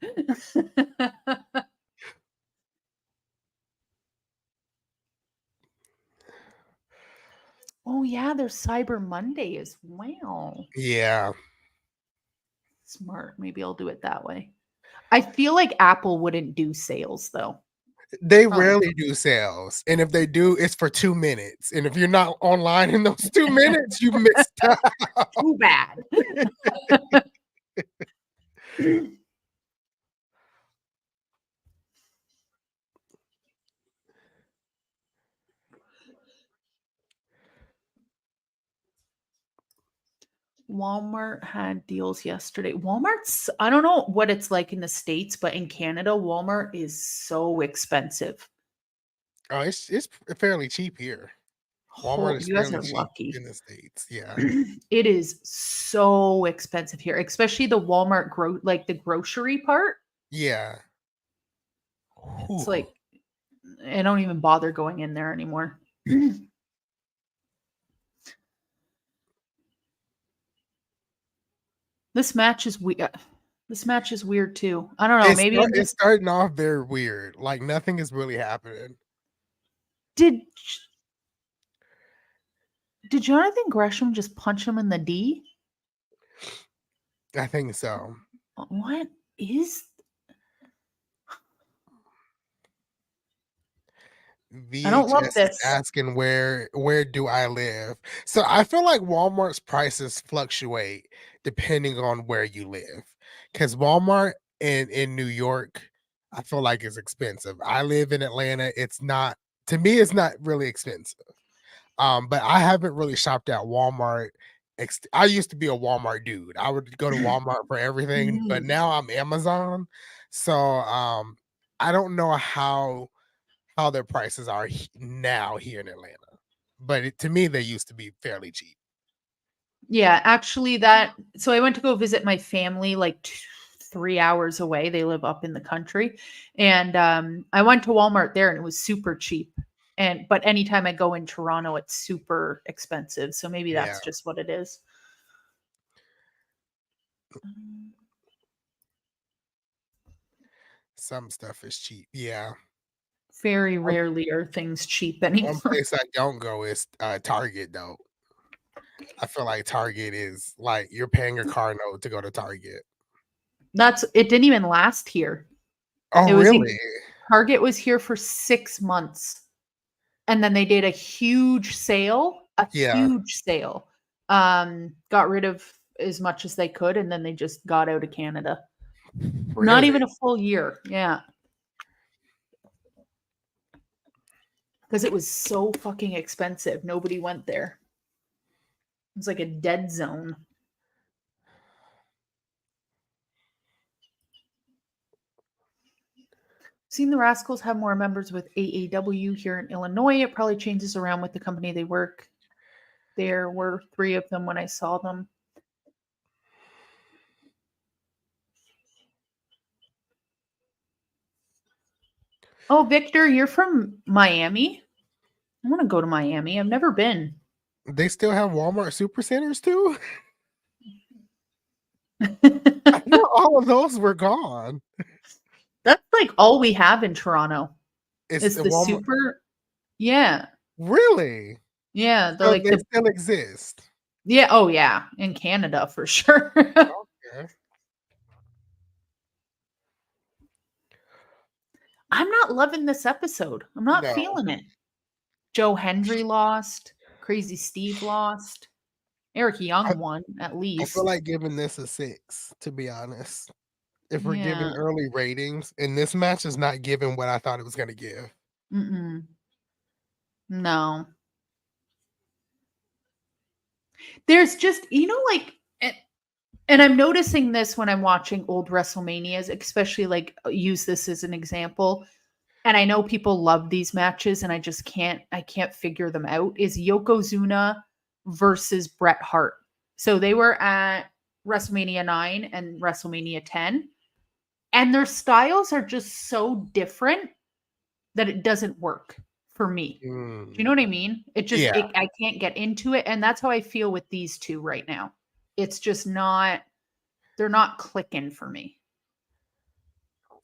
Oh yeah, there's Cyber Monday as well. Yeah. Smart. Maybe I'll do it that way. I feel like Apple wouldn't do sales though. They rarely do sales. And if they do, it's for 2 minutes. And if you're not online in those 2 minutes, you missed out. Too bad. Walmart had deals yesterday. Walmart's, I don't know what it's like in the States, but in Canada, Walmart is so expensive. Oh, it's fairly cheap here. Walmart is You guys fairly are cheap lucky. in the States. Yeah. It is so expensive here, especially the Walmart like the grocery part. Yeah. It's Whew. like I don't even bother going in there anymore. This match is weird. This match is weird too. I don't know. Maybe I'm It's just starting off very weird. Like nothing is really happening. did Jonathan Gresham just punch him in the D? I think so. What is I don't love VHS is this. asking where do I live? So I feel like Walmart's prices fluctuate depending on where you live. Because Walmart in New York, I feel like is expensive. I live in Atlanta. It's not to me, it's not really expensive. But I haven't really shopped at Walmart. I used to be a Walmart dude. I would go to Walmart for everything, but Mm. now I'm Amazon. So I don't know how their prices are now here in Atlanta. But to me, they used to be fairly cheap. Yeah, actually so I went to go visit my family like 3 hours away. They live up in the country. And I went to Walmart there and it was super cheap. But anytime I go in Toronto, it's super expensive. So maybe Yeah, that's just what it is. some stuff is cheap. Yeah. Very One rarely are things cheap one anymore. place I don't go is Target though. I feel like Target is like you're paying your car note to go to Target. It didn't even last here. Oh, It was really? Target was here for 6 months. And then they did a huge sale, Yeah. got rid of as much as they could, and then they just got out of Canada. Not Really? even a full year. Yeah. Because it was so fucking expensive. Nobody went there. It was like a dead zone. Seen the Rascals have more members with AAW here in Illinois. It probably changes around with the company they work. There were 3 of them when I saw them. Oh, Victor, you're from Miami? I want to go to Miami. I've never been. They still have Walmart supercenters too? I thought all of those were gone. That's like all we have in Toronto It's is the the Walmart. super. Yeah. Really? Yeah. So they still exist. Yeah. Oh, yeah. In Canada for sure. Okay. I'm not loving this episode. I'm not No. feeling it. Joe Hendry lost. Crazy Steve lost. Eric I, Young won at I feel least. like giving this a 6, to be honest. If we're giving Yeah. early ratings, and this match is not giving what I thought it was gonna give. Mm-mm. No. There's just, like, and I'm noticing this when I'm watching old WrestleManias, especially like use this as an example. And I know people love these matches, and I can't figure them out. Is Yokozuna versus Bret Hart. So they were at WrestleMania 9 and WrestleMania 10, and their styles are just so different that it doesn't work for me. Do you know what I mean? Yeah. I can't get into it. And that's how I feel with these two right now. It's just they're not clicking for me.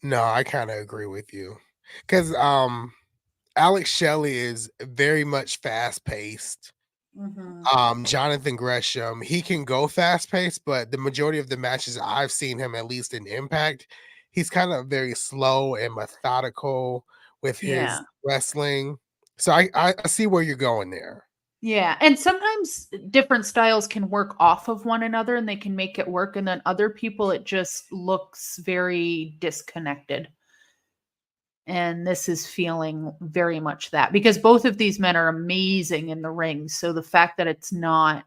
No, I kind of agree with you. Because Alex Shelley is very much fast paced. Mm-hmm. Jonathan Gresham, he can go fast paced, but the majority of the matches I've seen him, at least in Impact, he's kind of very slow and methodical with his Yeah. wrestling. So I see where you're going there. Yeah, and sometimes different styles can work off of one another and they can make it work, and then other people it just looks very disconnected. And this is feeling very much that because both of these men are amazing in the ring. So the fact that it's not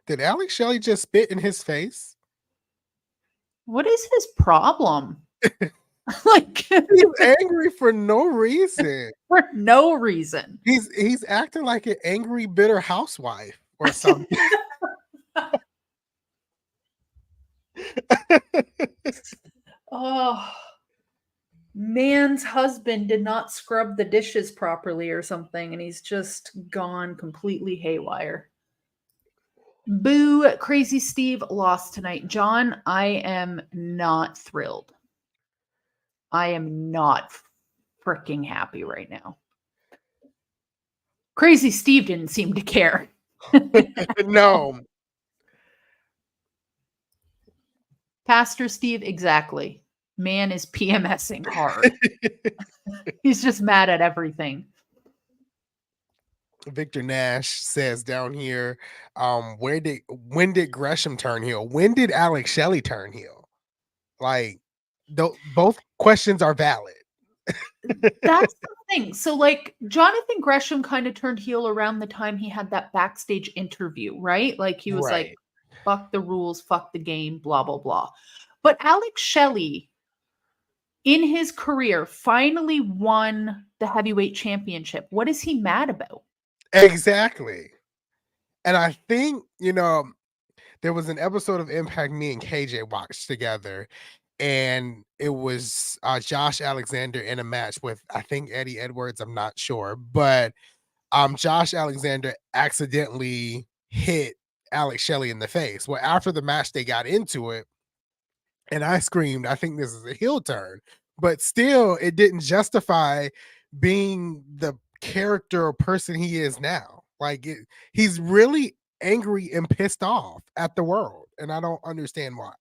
Did Alex Shelley just spit in his face? What is his problem? Like, he's angry for no reason. For no reason. He's acting like an angry, bitter housewife or something. Oh, man's husband did not scrub the dishes properly or something, and he's just gone completely haywire. Boo, Crazy Steve lost tonight. John, I am not thrilled. I am not freaking happy right now. Crazy Steve didn't seem to care. No. Pastor Steve, exactly. Man is PMSing hard. He's just mad at everything. Victor Nash says down here, when did Gresham turn heel? When did Alex Shelley turn heel? Like, both questions are valid. That's the thing. So, like, Jonathan Gresham kind of turned heel around the time he had that backstage interview, right? Like, he was like, fuck the rules, fuck the game, blah, blah, blah. But Alex Shelley, in his career, finally won the heavyweight championship. What is he mad about? Exactly. And I think, there was an episode of Impact me and KJ watched together, and it was Josh Alexander in a match with, I think, Eddie Edwards. I'm not sure, but Josh Alexander accidentally hit Alex Shelley in the face. Well, after the match, they got into it, and I screamed, I think this is a heel turn. But still, it didn't justify being the character or person he is now. Like, he's really angry and pissed off at the world, and I don't understand why.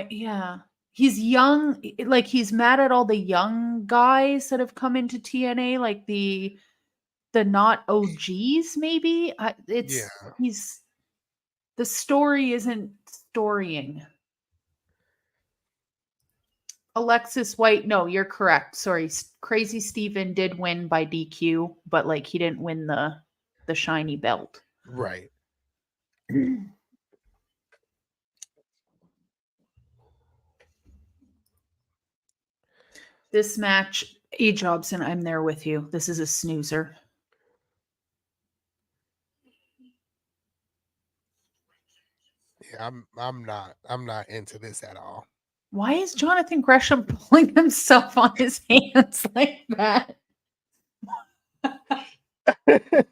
Yeah. He's young, like he's mad at all the young guys that have come into TNA, like the not OGs, maybe. He's the story isn't storying. Alexis White, no, you're correct. Sorry, Crazy Steven did win by DQ, but like he didn't win the shiny belt. Right. This match, A. Jobson, I'm there with you. This is a snoozer. Yeah, I'm not into this at all. Why is Jonathan Gresham pulling himself on his hands like that?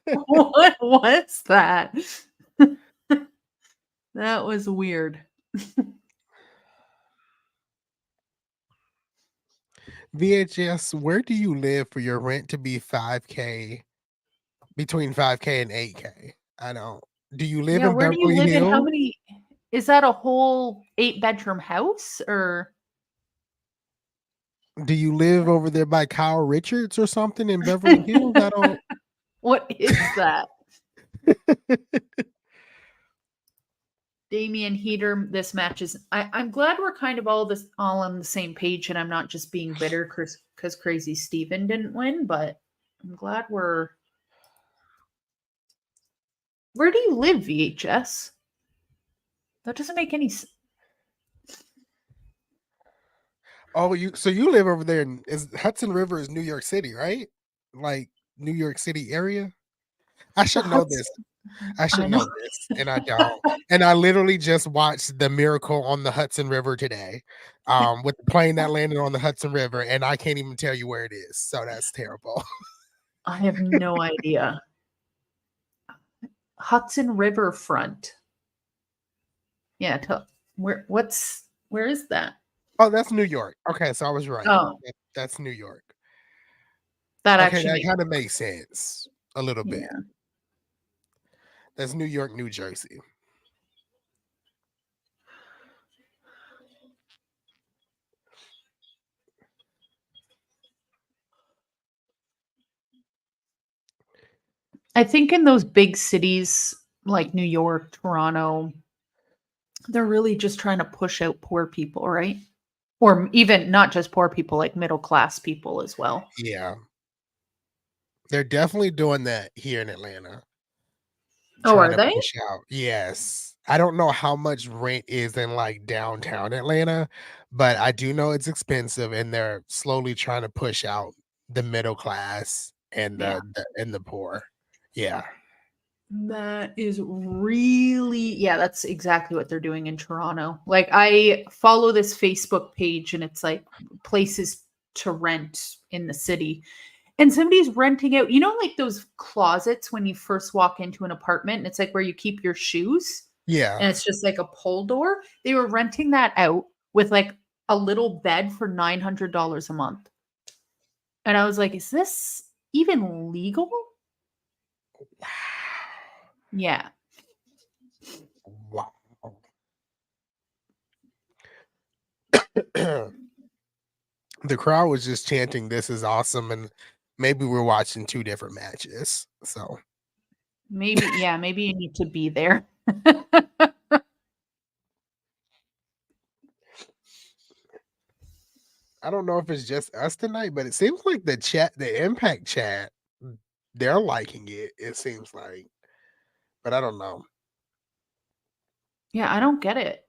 What was that? That was weird. VHS, where do you live for your rent to be $5K, between $5K and $8K? I don't. Do you live in where do you Beverly live in? How Hills? many? Is that a whole 8-bedroom house or? Do you live over there by Kyle Richards or something in Beverly Hills? I don't. What is that? Damian Heater, this match is. I'm glad we're kind of all on the same page, and I'm not just being bitter because Crazy Steven didn't win, but I'm glad we're. Where do you live, VHS? That doesn't make any sense. Oh, so you live over there? Is Hudson River is New York City, right? Like New York City area. I should know this. I should know this, and I don't. And I literally just watched The Miracle on the Hudson River today, with the plane that landed on the Hudson River, and I can't even tell you where it is. So that's terrible. I have no idea. Hudson River front. Yeah, where is that? Oh, that's New York. Okay, so I was right. Oh, that's New York. That kind of makes sense a little bit. That's New York, New Jersey. I think in those big cities like New York, Toronto, they're really just trying to push out poor people, right? Or even not just poor people, like middle class people as well. Yeah. They're definitely doing that here in Atlanta. Oh, Trying are to they? push out. Yes. I don't know how much rent is in, like, downtown Atlanta, but I do know it's expensive, and they're slowly trying to push out the middle class and Yeah. the poor. Yeah. That is really, yeah, that's exactly what they're doing in Toronto. Like, I follow this Facebook page and it's like places to rent in the city. And somebody's renting out, like those closets when you first walk into an apartment and it's like where you keep your shoes Yeah. and it's just like a pull door. They were renting that out with like a little bed for $900 a month. And I was like, is this even legal? Yeah. Wow. The crowd was just chanting, "This is awesome," and maybe we're watching 2 different matches, so Maybe, yeah, maybe you need to be there. I don't know if it's just us tonight, but it seems like the Impact chat, they're liking it seems like, but I don't know. Yeah, I don't get it.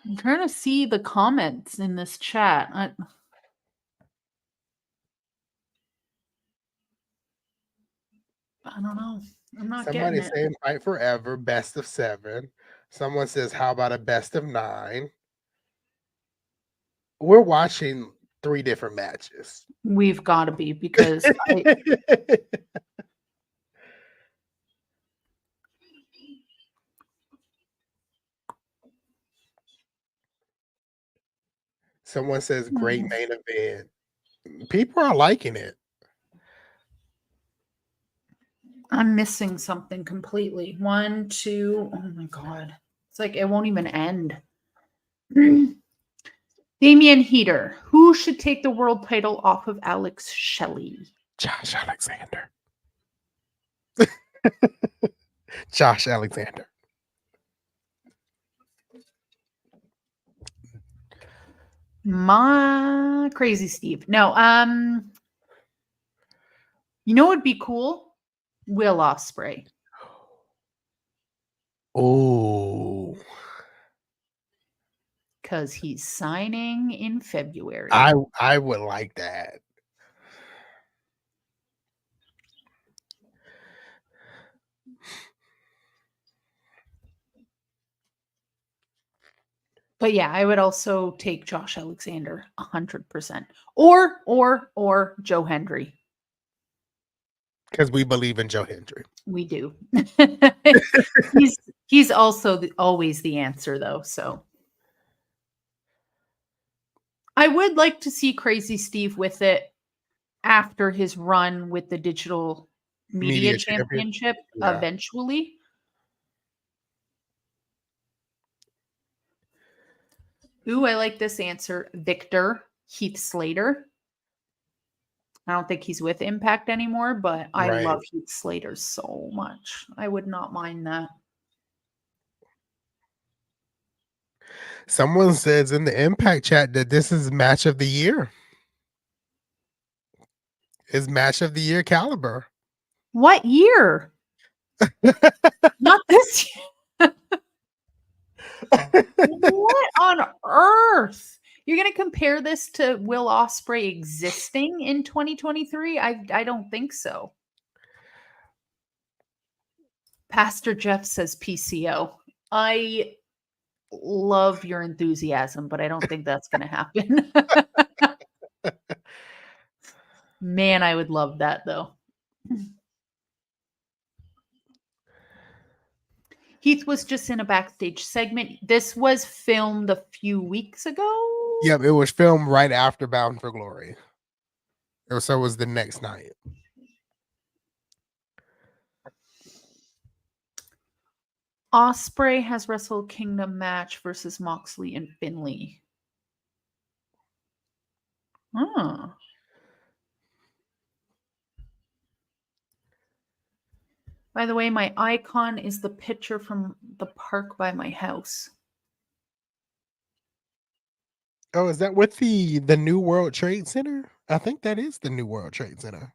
I'm trying to see the comments in this chat. I don't know. I'm not getting Somebody's it. saying "Fight Forever," best of 7. Someone says, "How about a best of 9?" We're watching 3 different matches. We've got to be because Someone says, "Great main event." People are liking it. I'm missing something completely. 1, 2, oh my god. It's like it won't even end. Damian Heater. Who should take the world title off of Alex Shelley? Josh Alexander. Josh Alexander. My Crazy Steve. No, what'd be cool? Will Ospreay. Oh, Because he's signing in February. I would like that. But yeah, I would also take Josh Alexander 100%. Or Joe Hendry. Because we believe in Joe Hendry. We do. he's also always the answer though, so I would like to see Crazy Steve with it after his run with the digital media Media champion. championship Yeah. eventually. Ooh, I like this answer. Victor Heath Slater. I don't think he's with Impact anymore, but I Right. love Heath Slater so much. I would not mind that. Someone says in the Impact chat that this is match of the year. Is match of the year caliber. What year? Not this year. What on earth? You're going to compare this to Will Ospreay existing in 2023? I don't think so. Pastor Jeff says PCO. I love your enthusiasm, but I don't think that's going to happen. Man, I would love that though. Heath was just in a backstage segment. This was filmed a few weeks ago. Yep, it was filmed right after Bound for Glory. So it was the next night. Ospreay has Wrestle Kingdom match versus Moxley and Finley. Oh. By the way, my icon is the picture from the park by my house. Oh, is that with the New World Trade Center? I think that is the New World Trade Center.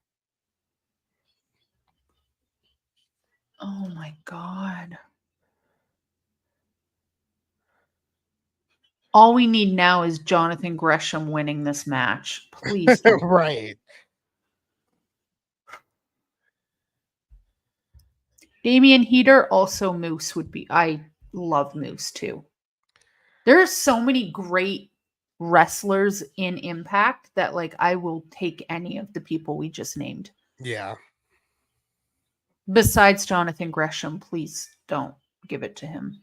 Oh my God. All we need now is Jonathan Gresham winning this match. Please don't. Right. Damian Heater, also Moose would be. I love Moose too. There are so many great wrestlers in Impact that like I will take any of the people we just named. Yeah. Besides Jonathan Gresham, please don't give it to him.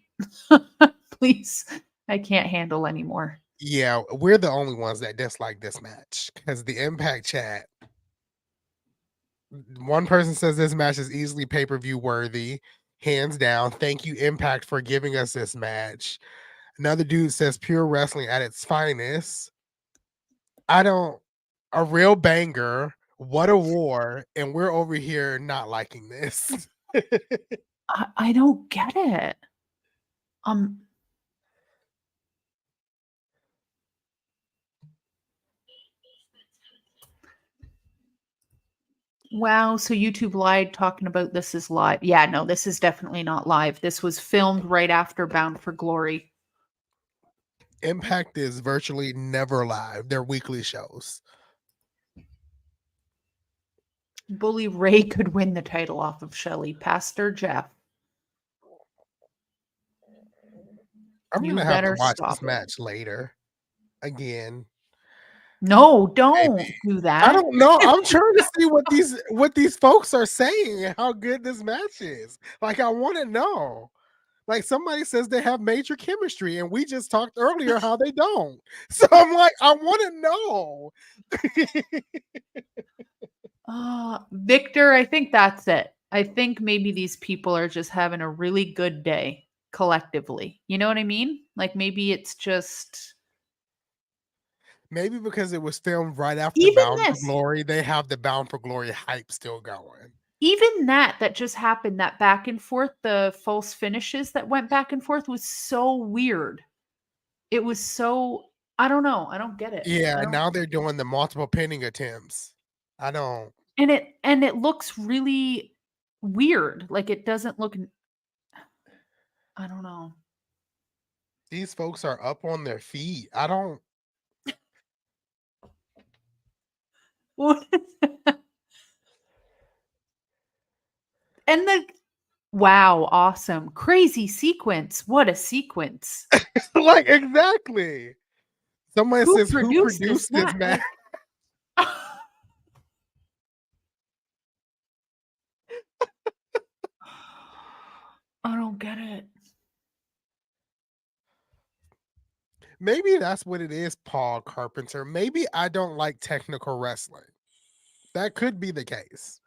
Please. I can't handle anymore. Yeah, we're the only ones that dislike this match because the Impact chat. One person says this match is easily pay-per-view worthy, hands down. Thank you, Impact, for giving us this match. Another dude says pure wrestling at its finest. A real banger. What a war. And we're over here not liking this. I don't get it. Wow, so YouTube lied talking about this is live. Yeah, no, this is definitely not live. This was filmed right after Bound for Glory. Impact is virtually never live. They're weekly shows. Bully Ray could win the title off of Shelley. Pastor Jeff. I'm You gonna have to better watch this stop it. match later. Again. No, don't Maybe. do I that. don't know. I'm trying to see what these folks are saying and how good this match is. Like, I want to know. Like, somebody says they have major chemistry, and we just talked earlier how they don't. So I'm like, I want to know. Victor, I think that's it. I think maybe these people are just having a really good day collectively. You know what I mean? Like maybe it's just Maybe because it was filmed right after even Bound for this. Glory, they have the Bound for Glory hype still going. Even that just happened, that back and forth, the false finishes that went back and forth was so weird. It was so I don't know. I don't get it. Yeah, I and don't now they're doing the multiple pinning attempts. I don't. and it looks really weird. Like it doesn't look I don't know. These folks are up on their feet. I don't. What and the wow, awesome. Crazy sequence. What a sequence. Like, exactly. Someone Who says, who produced this produced this match? match? Like, I don't get it. Maybe that's what it is, Paul Carpenter. Maybe I don't like technical wrestling. That could be the case.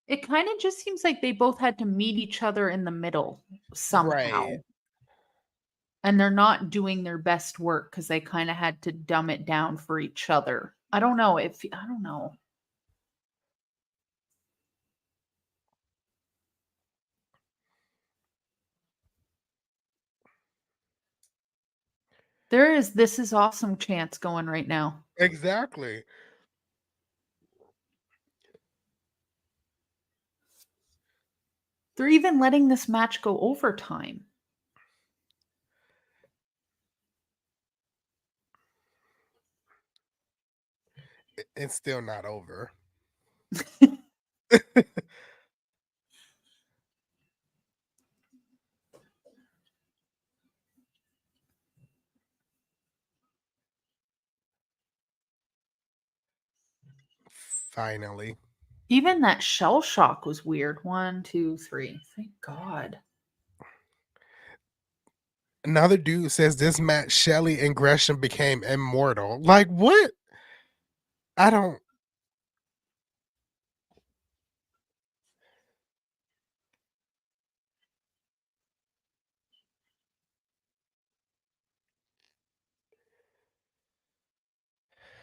It kind of just seems like they both had to meet each other in the middle somehow. Right. And they're not doing their best work because they kind of had to dumb it down for each other. I don't know if I don't know. There is this is awesome chance going right now. Exactly. They're even letting this match go overtime. It's still not over. Finally. Even that shell shock was weird. 1, 2, 3. Thank God. Another dude says this match, Shelley and Gresham became immortal. Like, what? I don't.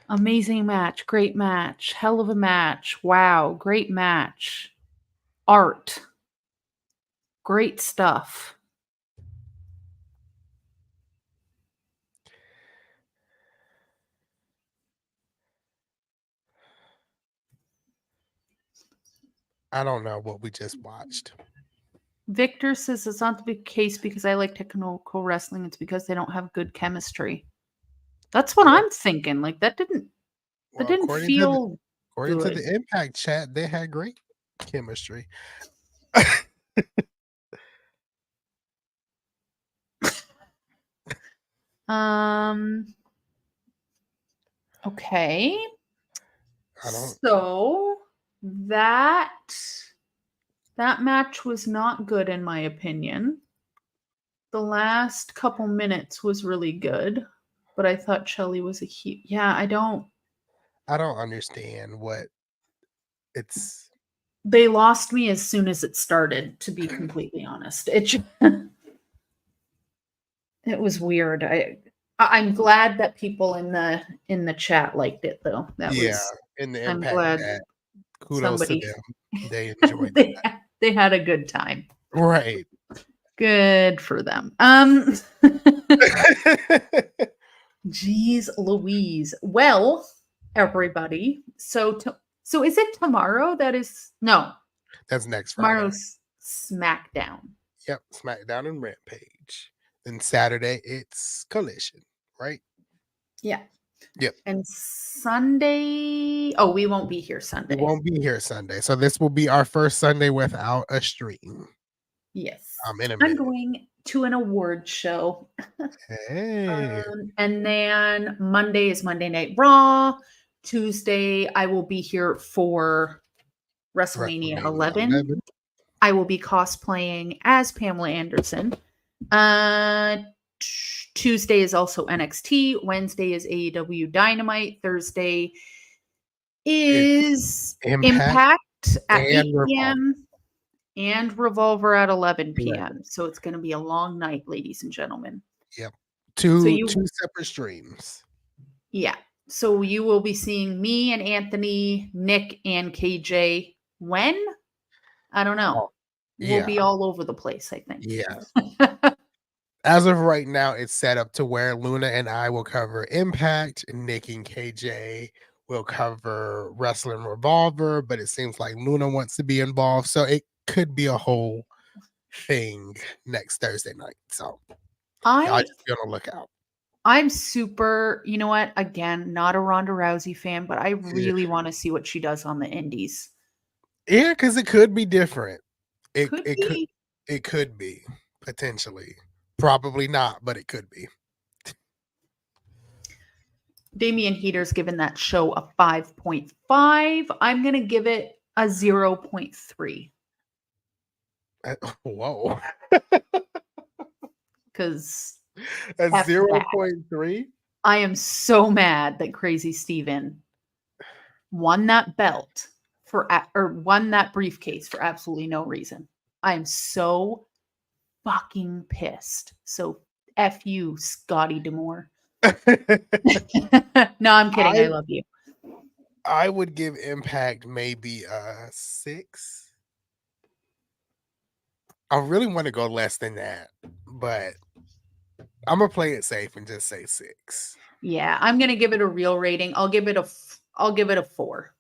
Amazing match. Great match. Hell of a match. Wow. Great match. Art. Great stuff. I don't know what we just watched. Victor says it's not the case because I like technical wrestling. It's because they don't have good chemistry. That's what I'm thinking. Like that didn't feel according to good. the Impact chat, they had great chemistry. Okay. So that match was not good in my opinion. The last couple minutes was really good, but I thought Shelley was a huge. Yeah, I don't understand what it's. They lost me as soon as it started, to be completely honest. It was weird. I'm glad that people in the chat liked it though. That was In the I'm Impact glad chat. Kudos somebody to them. They enjoyed they had a good time. Right. Good for them. Jeez Louise. Well, everybody. So is it tomorrow that is no. That's next Friday. Tomorrow's SmackDown. Yep, SmackDown and Rampage. Then Saturday it's Collision, right? Yeah. Yep. And Sunday, we won't be here Sunday. We won't be here Sunday. So this will be our first Sunday without a stream. Yes. In a minute. I'm going to an award show. Hey. And then Monday is Monday Night Raw. Tuesday, I will be here for WrestleMania 11. I will be cosplaying as Pamela Anderson. Tuesday is also NXT. Wednesday is AEW Dynamite. Thursday is Impact at 8 p.m. and Revolver at 11 p.m. So it's going to be a long night, ladies and gentlemen. Yep. Two separate streams. Yeah. So you will be seeing me and Anthony, Nick, and KJ. When? I don't know. We'll be all over the place, I think. Yeah. As of right now, it's set up to where Luna and I will cover Impact, and Nick and KJ will cover Wrestling Revolver, but it seems like Luna wants to be involved, so it could be a whole thing next Thursday night. So I'll just be on the lookout. I'm super, you know what? Again, not a Ronda Rousey fan, but I really want to see what she does on the indies. Yeah, because it could be different. It could be potentially. Probably not, but it could be. Damian Heater's given that show a 5.5. I'm going to give it a 0.3. Whoa. Because a 0.3? I am so mad that Crazy Steven won that belt or won that briefcase for absolutely no reason. I am so fucking pissed. So F you, Scotty D'Amore. No, I'm kidding. I love you. I would give Impact maybe a 6. I really want to go less than that, but I'm gonna play it safe and just say 6. Yeah, I'm gonna give it a real rating. I'll give it a 4.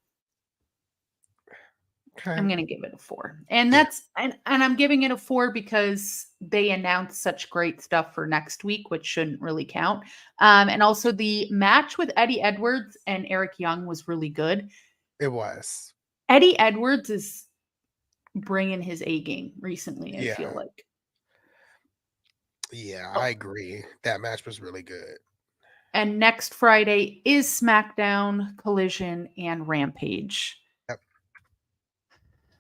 Okay. I'm gonna give it a 4, and that's and I'm giving it a 4 because they announced such great stuff for next week, which shouldn't really count. And also the match with Eddie Edwards and Eric Young was really good. It was. Eddie Edwards is bringing his A game recently. I feel like. Yeah, I agree. That match was really good. And next Friday is SmackDown, Collision, and Rampage. Yep.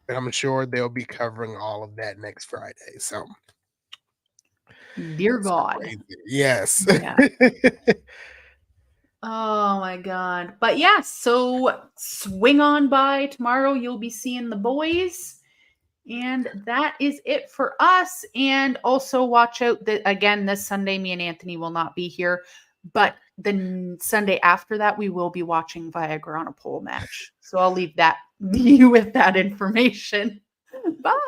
And I'm sure they'll be covering all of that next Friday. So, dear God. Crazy. Yes. Yeah. Oh my God. But yeah, so swing on by tomorrow. You'll be seeing the boys. And that is it for us. And also watch out that again, this Sunday, me and Anthony will not be here. But then Sunday after that, we will be watching Viagra on a pole match. So I'll leave you with that information. Bye.